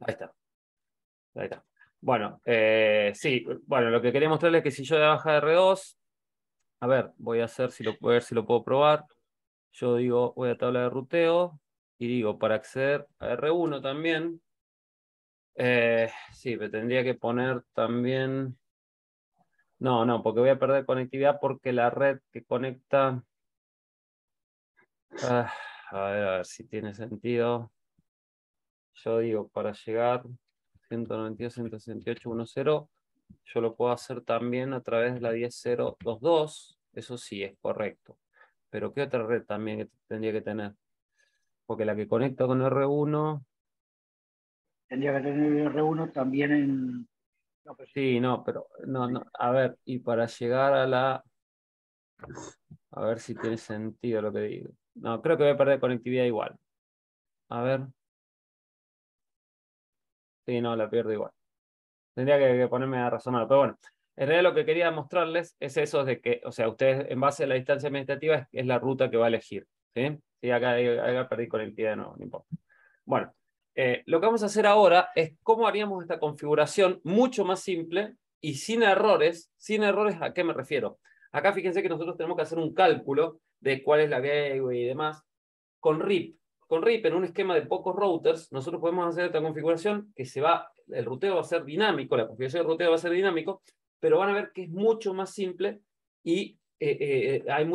Ahí está. Ahí está. Bueno, sí, bueno, lo que quería mostrarles es que si yo de baja R2, a ver, voy a ver si lo puedo probar. Yo digo, voy a tabla de ruteo y digo, para acceder a R1 también, sí, me tendría que poner también... No, porque voy a perder conectividad porque la red que conecta... a ver si tiene sentido. Yo digo, para llegar 192.168.1.0, yo lo puedo hacer también a través de la 10.0.2.2. Eso sí, es correcto. Pero ¿qué otra red también que tendría que tener? Porque la que conecta con R1... Tendría que tener R1 también en... No, pero sí, no, pero... No. A ver, y para llegar a la... A ver si tiene sentido lo que digo. No, creo que voy a perder conectividad igual. A ver. Sí, no, la pierdo igual. Tendría que ponerme a razonar, pero bueno. En realidad lo que quería mostrarles es eso de que, o sea, ustedes en base a la distancia administrativa es la ruta que va a elegir. ¿Sí? Sí, acá perdí conectividad, no importa. Bueno, lo que vamos a hacer ahora es cómo haríamos esta configuración mucho más simple y sin errores. Sin errores, ¿a qué me refiero? Acá fíjense que nosotros tenemos que hacer un cálculo de cuál es la gateway y demás con RIP. con RIP en un esquema de pocos routers, nosotros podemos hacer esta configuración que el ruteo va a ser dinámico, la configuración de ruteo va a ser dinámico, pero van a ver que es mucho más simple y hay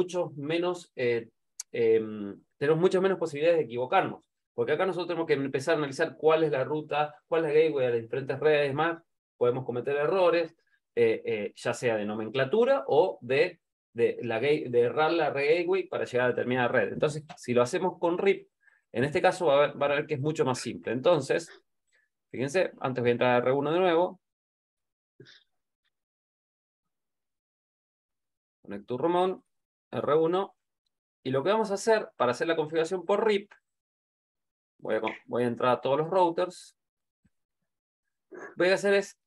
tenemos muchas menos posibilidades de equivocarnos. Porque acá nosotros tenemos que empezar a analizar cuál es la ruta, cuál es la gateway de las diferentes redes, más podemos cometer errores, ya sea de nomenclatura o de errar la gateway para llegar a determinada red. Entonces, si lo hacemos con RIP, en este caso van a ver que es mucho más simple. Entonces, fíjense, antes voy a entrar a R1 de nuevo. Conecto Ramón, R1. Y lo que vamos a hacer para hacer la configuración por RIP, voy a entrar a todos los routers. Voy a hacer es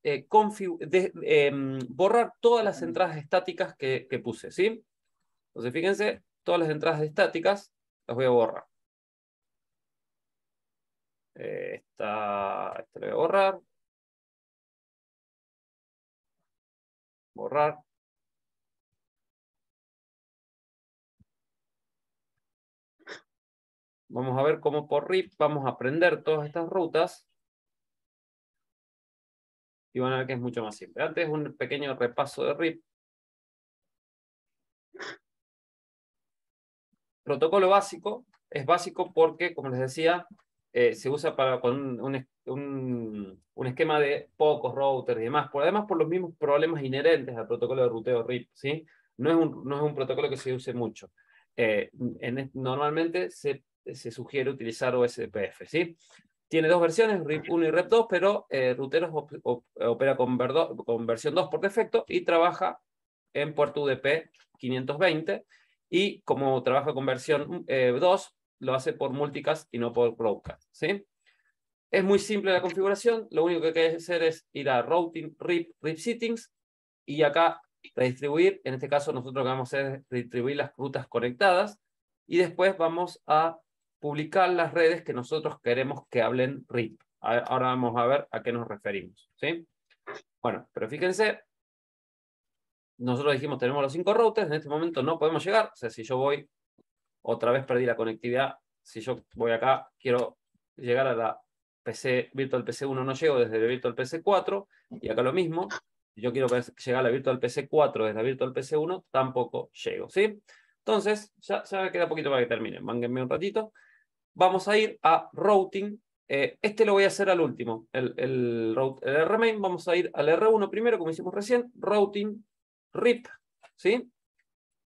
borrar todas las entradas estáticas que puse, ¿sí? Entonces, fíjense, todas las entradas estáticas las voy a borrar. Esta la voy a borrar. Borrar. Vamos a ver cómo por RIP vamos a aprender todas estas rutas. Y van a ver que es mucho más simple. Antes un pequeño repaso de RIP. Protocolo básico. Es básico porque, como les decía, se usa con un esquema de pocos routers y demás. Además, por los mismos problemas inherentes al protocolo de ruteo RIP, ¿sí? No es un protocolo que se use mucho. Normalmente se sugiere utilizar OSPF, ¿sí? Tiene dos versiones, RIP 1 y RIP 2, pero Ruteros opera con versión 2 por defecto y trabaja en puerto UDP 520. Y como trabaja con versión 2, lo hace por multicast y no por broadcast, ¿sí? Es muy simple la configuración. Lo único que hay que hacer es ir a Routing, RIP Settings, y acá redistribuir. En este caso nosotros lo que vamos a hacer es redistribuir las rutas conectadas, y después vamos a publicar las redes que nosotros queremos que hablen RIP. Ahora vamos a ver a qué nos referimos, ¿sí? Bueno, pero fíjense, nosotros dijimos tenemos los 5 routers, en este momento no podemos llegar. O sea, si yo voy, otra vez perdí la conectividad. Si yo voy acá, quiero llegar a la PC, Virtual PC 1 no llego desde el Virtual PC 4, y acá lo mismo. Si yo quiero llegar a la Virtual PC 4 desde la Virtual PC 1, tampoco llego, ¿sí? Entonces, ya me queda poquito para que termine. Mánguenme un ratito. Vamos a ir a Routing. Este lo voy a hacer al último. El remain, vamos a ir al R1 primero, como hicimos recién. Routing, RIP, ¿sí?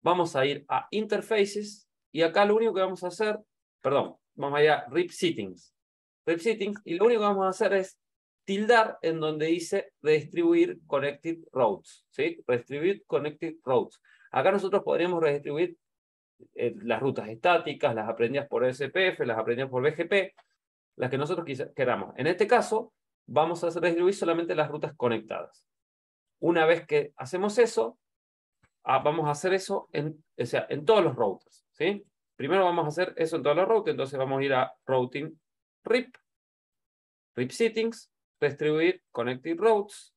Vamos a ir a Interfaces, y acá lo único que vamos a hacer, perdón, vamos a ir a RIP Settings. RIP Settings, y lo único que vamos a hacer es tildar en donde dice redistribuir Connected Routes, ¿sí? Redistribuir Connected Routes. Acá nosotros podríamos redistribuir las rutas estáticas, las aprendidas por SPF, las aprendidas por BGP, las que nosotros queramos. En este caso, vamos a redistribuir solamente las rutas conectadas. Una vez que hacemos eso, vamos a hacer eso en todos los routers, ¿sí? Primero vamos a hacer eso en todos los routers, entonces vamos a ir a Routing RIP, RIP Settings, Redistribuir Connected Routes,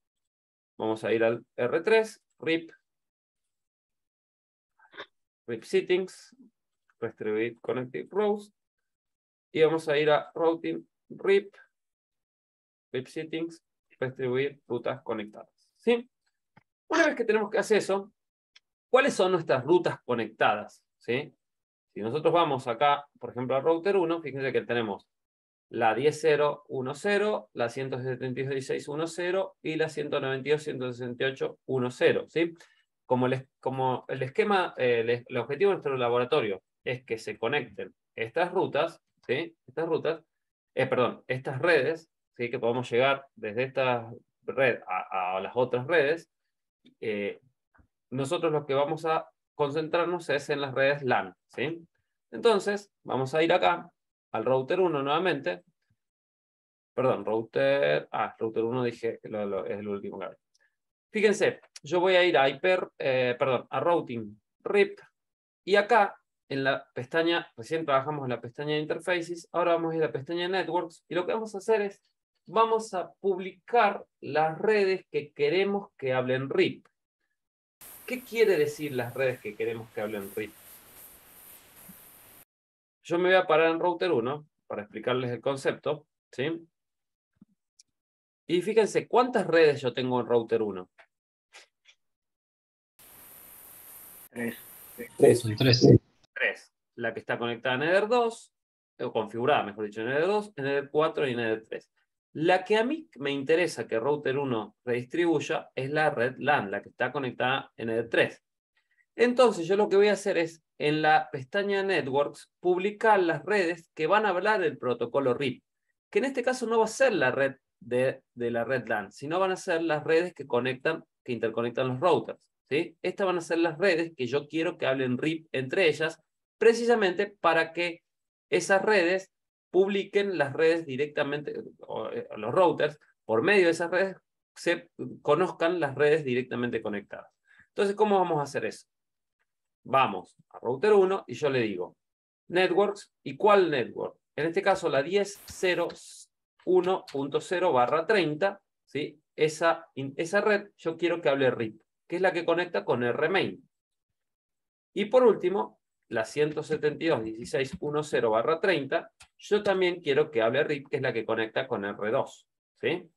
vamos a ir al R3, RIP Settings, Redistribuir Connected Routes, y vamos a ir a Routing RIP Settings, Redistribuir Rutas Conectadas, ¿sí? Una vez que tenemos que hacer eso, ¿cuáles son nuestras rutas conectadas? ¿Sí? Si nosotros vamos acá, por ejemplo, al router 1, fíjense que tenemos la 10.0.1.0, la 172.16.1.0 y la 192.168.1.0, ¿sí? Como el esquema, el objetivo de nuestro laboratorio es que se conecten estas rutas, ¿sí? Estas redes, ¿sí? Que podamos llegar desde esta red a las otras redes. Nosotros lo que vamos a concentrarnos es en las redes LAN, ¿sí? Entonces, vamos a ir acá al router 1 nuevamente. Perdón, router 1 dije que es el último que hay. Fíjense, yo voy a ir a a Routing RIP, y acá en la pestaña, recién trabajamos en la pestaña de Interfaces, ahora vamos a ir a la pestaña de Networks, y lo que vamos a hacer es, vamos a publicar las redes que queremos que hablen RIP. ¿Qué quiere decir las redes que queremos que hablen RIP? Yo me voy a parar en router 1, para explicarles el concepto, ¿sí? Y fíjense, ¿cuántas redes yo tengo en router 1? 3. Son 3. 3. La que está conectada a Nether 2, o configurada, mejor dicho, en Nether 2, en Nether 4 y en Nether 3. La que a mí me interesa que router 1 redistribuya es la red LAN, la que está conectada en Nether 3. Entonces yo lo que voy a hacer es, en la pestaña Networks, publicar las redes que van a hablar el protocolo RIP, que en este caso no va a ser la red de la red LAN, sino van a ser las redes que interconectan los routers, ¿sí? Estas van a ser las redes que yo quiero que hablen RIP entre ellas, precisamente para que esas redes publiquen las redes directamente, los routers, por medio de esas redes, se conozcan las redes directamente conectadas. Entonces, ¿cómo vamos a hacer eso? Vamos a router 1 y yo le digo networks. ¿Y cuál network? En este caso la 10.01.0/30, ¿sí? Esa red yo quiero que hable RIP, que es la que conecta con rmain. Y por último, la 172.16.10/30, yo también quiero que hable RIP, que es la que conecta con R2, ¿sí?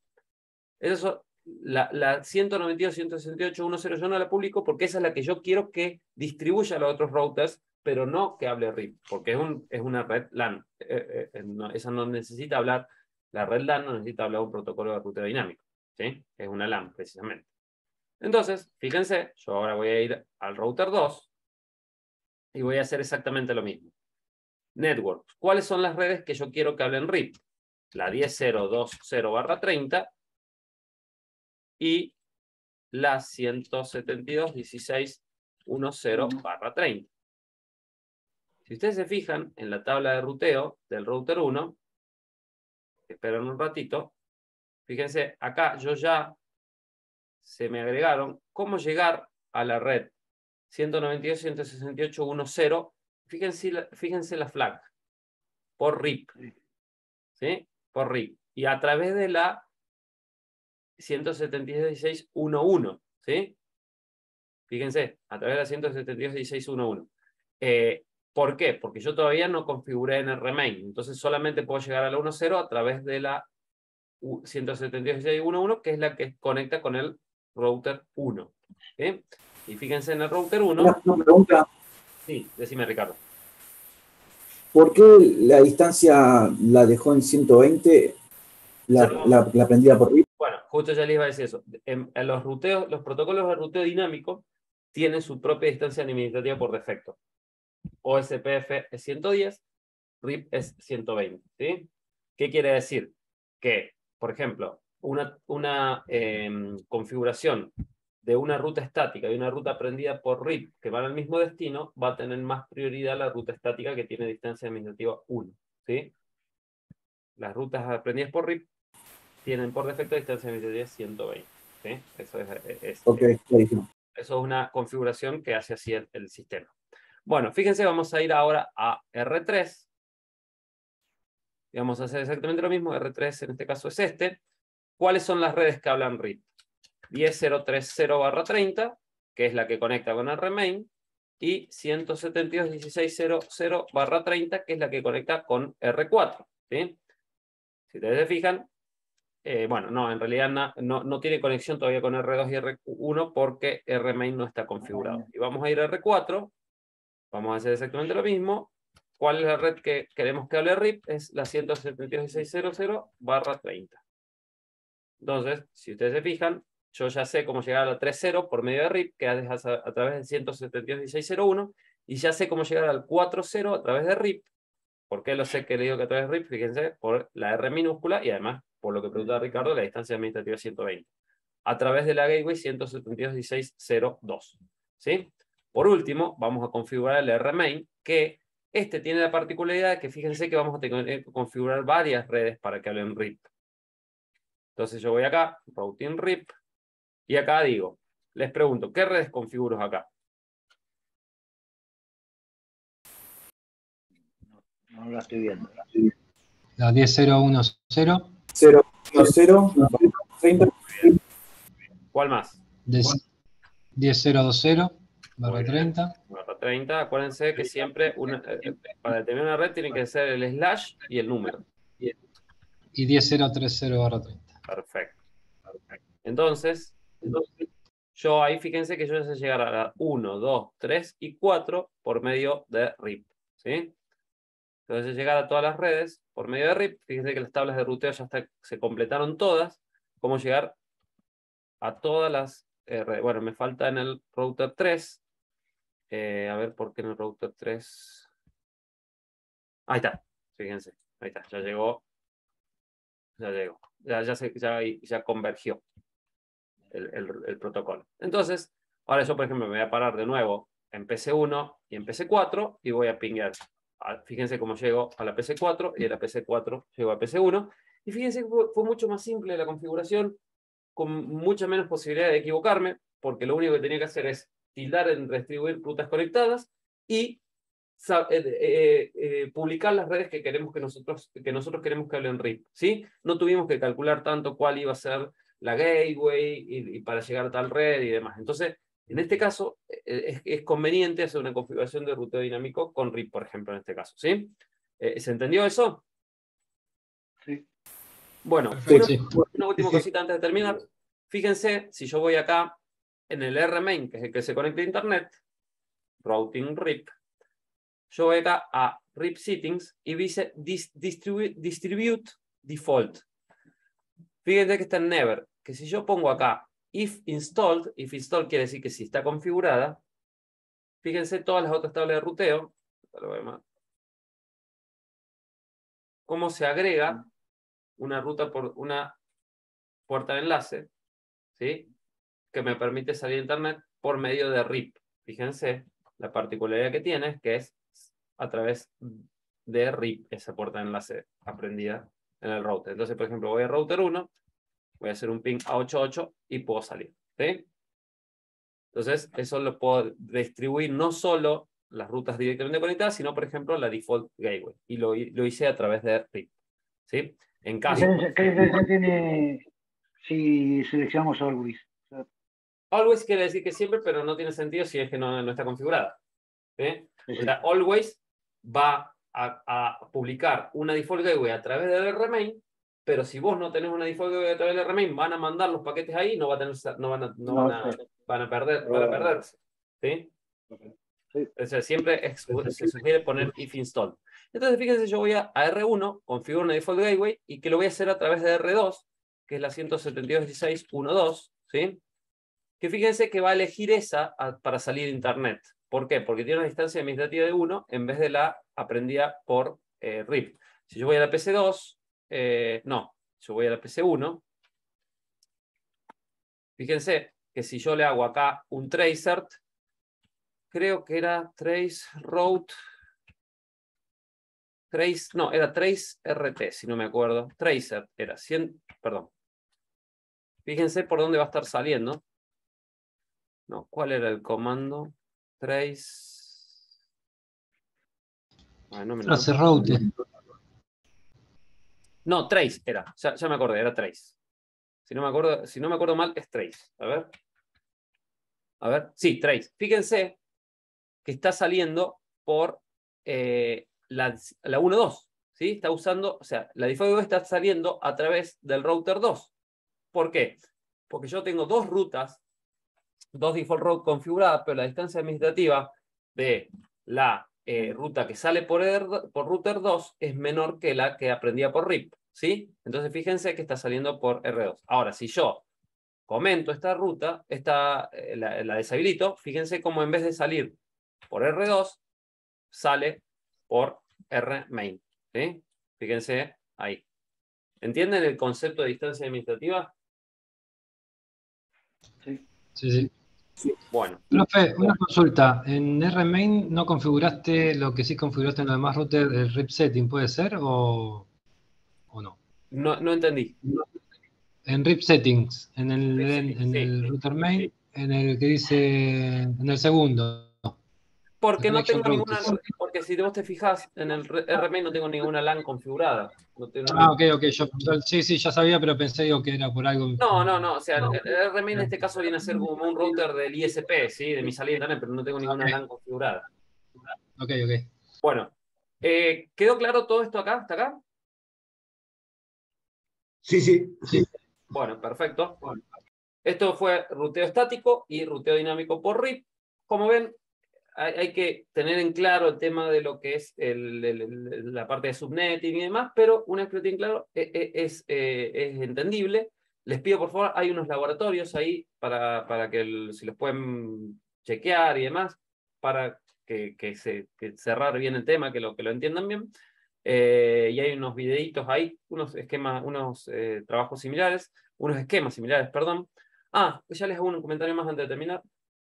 Eso, la 192.168.10 yo no la publico porque esa es la que yo quiero que distribuya a los otros routers, pero no que hable RIP, porque es una red LAN. Esa no necesita hablar, la red LAN no necesita hablar un protocolo de ruteo dinámico, ¿sí? Es una LAN, precisamente. Entonces, fíjense, yo ahora voy a ir al router 2 y voy a hacer exactamente lo mismo. Networks. ¿Cuáles son las redes que yo quiero que hablen RIP? La 10.0.20/30 y la 172.16.10/30. Si ustedes se fijan en la tabla de ruteo del router 1, esperan un ratito, fíjense, acá yo ya se me agregaron cómo llegar a la red 192.168.10. Fíjense la flag por RIP, ¿sí? Por RIP. Y a través de la 172.16.11, ¿sí? Fíjense, a través de la 172.16.11. ¿Por qué? Porque yo todavía no configuré en rmain, entonces solamente puedo llegar a la 1.0 a través de la 172.16.11, que es la que conecta con el router 1. ¿Sí? Y fíjense en el router 1. Una pregunta. Sí, decime, Ricardo. ¿Por qué la distancia la dejó en 120? La prendida por RIP. Bueno, justo ya les iba a decir eso. En los ruteos, los protocolos de ruteo dinámico tienen su propia distancia administrativa por defecto. OSPF es 110, RIP es 120. ¿Sí? ¿Qué quiere decir? Que, por ejemplo, una configuración de una ruta estática y una ruta prendida por RIP que van al mismo destino, va a tener más prioridad la ruta estática que tiene distancia administrativa 1. ¿Sí? Las rutas aprendidas por RIP tienen por defecto distancia administrativa 120. ¿Sí? Eso eso es una configuración que hace así el sistema. Bueno, fíjense, vamos a ir ahora a R3. Y vamos a hacer exactamente lo mismo. R3 en este caso es este. ¿Cuáles son las redes que hablan RIP? 10.030/30, que es la que conecta con el rmain, y 172.16.00/30, que es la que conecta con R4. ¿Sí? Si ustedes se fijan, bueno, no, en realidad no tiene conexión todavía con R2 y R1 porque rmain no está configurado. Y vamos a ir a R4, vamos a hacer exactamente lo mismo. ¿Cuál es la red que queremos que hable RIP? Es la 172.16.00/30. Entonces, si ustedes se fijan, yo ya sé cómo llegar a la 3.0 por medio de RIP, que es a través del 172.16.01, y ya sé cómo llegar al 4.0 a través de RIP. ¿Por qué lo sé que le digo que a través de RIP? Fíjense, por la R minúscula y además, por lo que preguntaba Ricardo, la distancia administrativa 120. A través de la gateway 172.16.02. ¿Sí? Por último, vamos a configurar el rmain, que este tiene la particularidad de que fíjense que vamos a tener que configurar varias redes para que hablen RIP. Entonces yo voy acá, routing RIP, y acá digo, les pregunto, ¿qué redes configuro acá? No la estoy viendo. La 10.010. 0.10, 30. ¿Cuál más? 10.020, barra 30. Barra 30. Acuérdense que siempre para determinar una red tiene que ser el slash y el número. Y 10.030 barra 30. Perfecto. Entonces, yo ahí fíjense que yo ya sé llegar a la 1, 2, 3 y 4 por medio de RIP. ¿Sí? Entonces llegar a todas las redes por medio de RIP. Fíjense que las tablas de ruteo ya se completaron todas. ¿Cómo llegar a todas las redes? Bueno, me falta en el router 3. A ver, ¿por qué en el router 3? Ahí está. Fíjense. Ahí está. Ya llegó. Ya llegó. Ya convergió el protocolo. Entonces, ahora yo, por ejemplo, me voy a parar de nuevo en PC1 y en PC4 y voy a pinguear. Fíjense cómo llego a la PC4 y de la PC4 llego a PC1. Y fíjense que fue mucho más simple la configuración, con mucha menos posibilidad de equivocarme, porque lo único que tenía que hacer es tildar en distribuir rutas conectadas y publicar las redes que queremos que nosotros queremos que hablen RIP, ¿sí? No tuvimos que calcular tanto cuál iba a ser la gateway y para llegar a tal red y demás. Entonces, en este caso, es conveniente hacer una configuración de ruteo dinámico con RIP, por ejemplo, en este caso, ¿sí? ¿Se entendió eso? Sí. Bueno, Sí. una última cosita antes de terminar. Fíjense, si yo voy acá en el rmain, que es el que se conecta a internet, routing RIP, yo voy acá a RIP settings y dice distribute default. Fíjense que está en never, que si yo pongo acá if installed quiere decir que si está configurada, fíjense todas las otras tablas de ruteo, cómo se agrega una ruta por una puerta de enlace, ¿sí? Que me permite salir a internet por medio de RIP. Fíjense la particularidad que tiene, que es a través de RIP, esa puerta de enlace aprendida en el router. Entonces, por ejemplo, voy a router 1, voy a hacer un ping a 88 y puedo salir, ¿sí? Entonces, eso lo puedo distribuir no solo las rutas directamente conectadas, sino, por ejemplo, la default gateway. Y lo hice a través de RIP, ¿sí? En caso... ¿Qué diferencia tiene si seleccionamos Always? Always quiere decir que siempre, pero no tiene sentido si es que no está configurada, ¿sí? Sí. O sea, Always va a publicar una default gateway a través del rmain, pero si vos no tenés una default gateway a través del rmain, van a mandar los paquetes ahí y van a perderse, ¿sí? O sea, siempre se sugiere poner if install. Entonces, fíjense, yo voy a R1, configuro una default gateway y que lo voy a hacer a través de R2, que es la 172.16.1.2, ¿sí? Que fíjense que va a elegir esa para salir a internet. ¿Por qué? Porque tiene una distancia administrativa de 1 en vez de la aprendida por RIP. Si yo voy a la PC2, yo voy a la PC1. Fíjense que si yo le hago acá un tracer, creo que era trace route, era trace RT, si no me acuerdo. Tracer era 100, perdón. Fíjense por dónde va a estar saliendo. No, ¿cuál era el comando? Trace. Trace route. No, trace era. Ya me acordé, era trace. Si no me acuerdo mal, es trace. A ver. Sí, trace. Fíjense que está saliendo por la 1.2. ¿Sí? Está usando, o sea, la default está saliendo a través del router 2. ¿Por qué? Porque yo tengo dos rutas, dos default route configuradas, pero la distancia administrativa de la ruta que sale por router 2 es menor que la que aprendía por RIP, ¿sí? Entonces fíjense que está saliendo por R2. Ahora, si yo comento esta ruta, la deshabilito, fíjense cómo en vez de salir por R2, sale por rmain, ¿sí? Fíjense ahí. ¿Entienden el concepto de distancia administrativa? Sí. Bueno. Profe, una consulta. En rmain no configuraste lo que sí configuraste en los demás routers, el RIP setting, ¿puede ser o no? No entendí. En RIP settings, en el router main, en el que dice, en el segundo. Porque no Connection tengo ninguna, routers. porque si vos te fijas, en el RMain no tengo ninguna LAN configurada. No tengo Ok. Sí, ya sabía, pero pensé que era por algo. no, o sea, el RMain en este caso viene a ser como un router del ISP, ¿sí? De mi salida de internet, pero no tengo ninguna LAN configurada. Ok. Bueno, ¿quedó claro todo esto acá? ¿Hasta acá? Sí. Bueno, perfecto. Esto fue ruteo estático y ruteo dinámico por RIP. Como ven, hay que tener en claro el tema de lo que es la parte de subnetting y demás, pero una vez que lo tienen claro, es entendible. Les pido, por favor, hay unos laboratorios ahí para que si los pueden chequear y demás, para que cerrar bien el tema, que lo entiendan bien. Y hay unos videitos ahí, unos esquemas, trabajos similares, unos esquemas similares, perdón. Pues ya les hago un comentario más antes de terminar.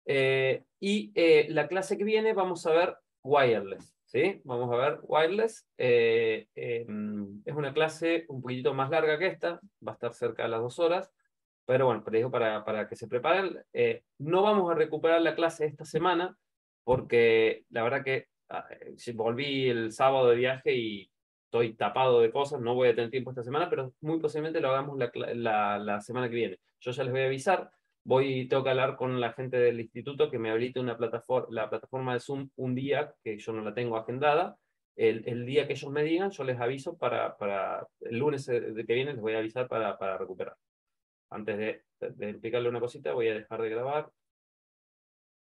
La clase que viene vamos a ver wireless, ¿sí? Vamos a ver wireless. Es una clase un poquitito más larga que esta, va a estar cerca de las 2 horas, pero bueno, pero digo para que se preparen. No vamos a recuperar la clase esta semana, porque la verdad que volví el sábado de viaje y estoy tapado de cosas, no voy a tener tiempo esta semana, pero muy posiblemente lo hagamos la semana que viene. Yo ya les voy a avisar. Tengo que hablar con la gente del instituto que me habilite la plataforma de Zoom un día, que yo no la tengo agendada. El día que ellos me digan, yo les aviso para el lunes de que viene, les voy a avisar para recuperar. Antes de explicarle una cosita, voy a dejar de grabar.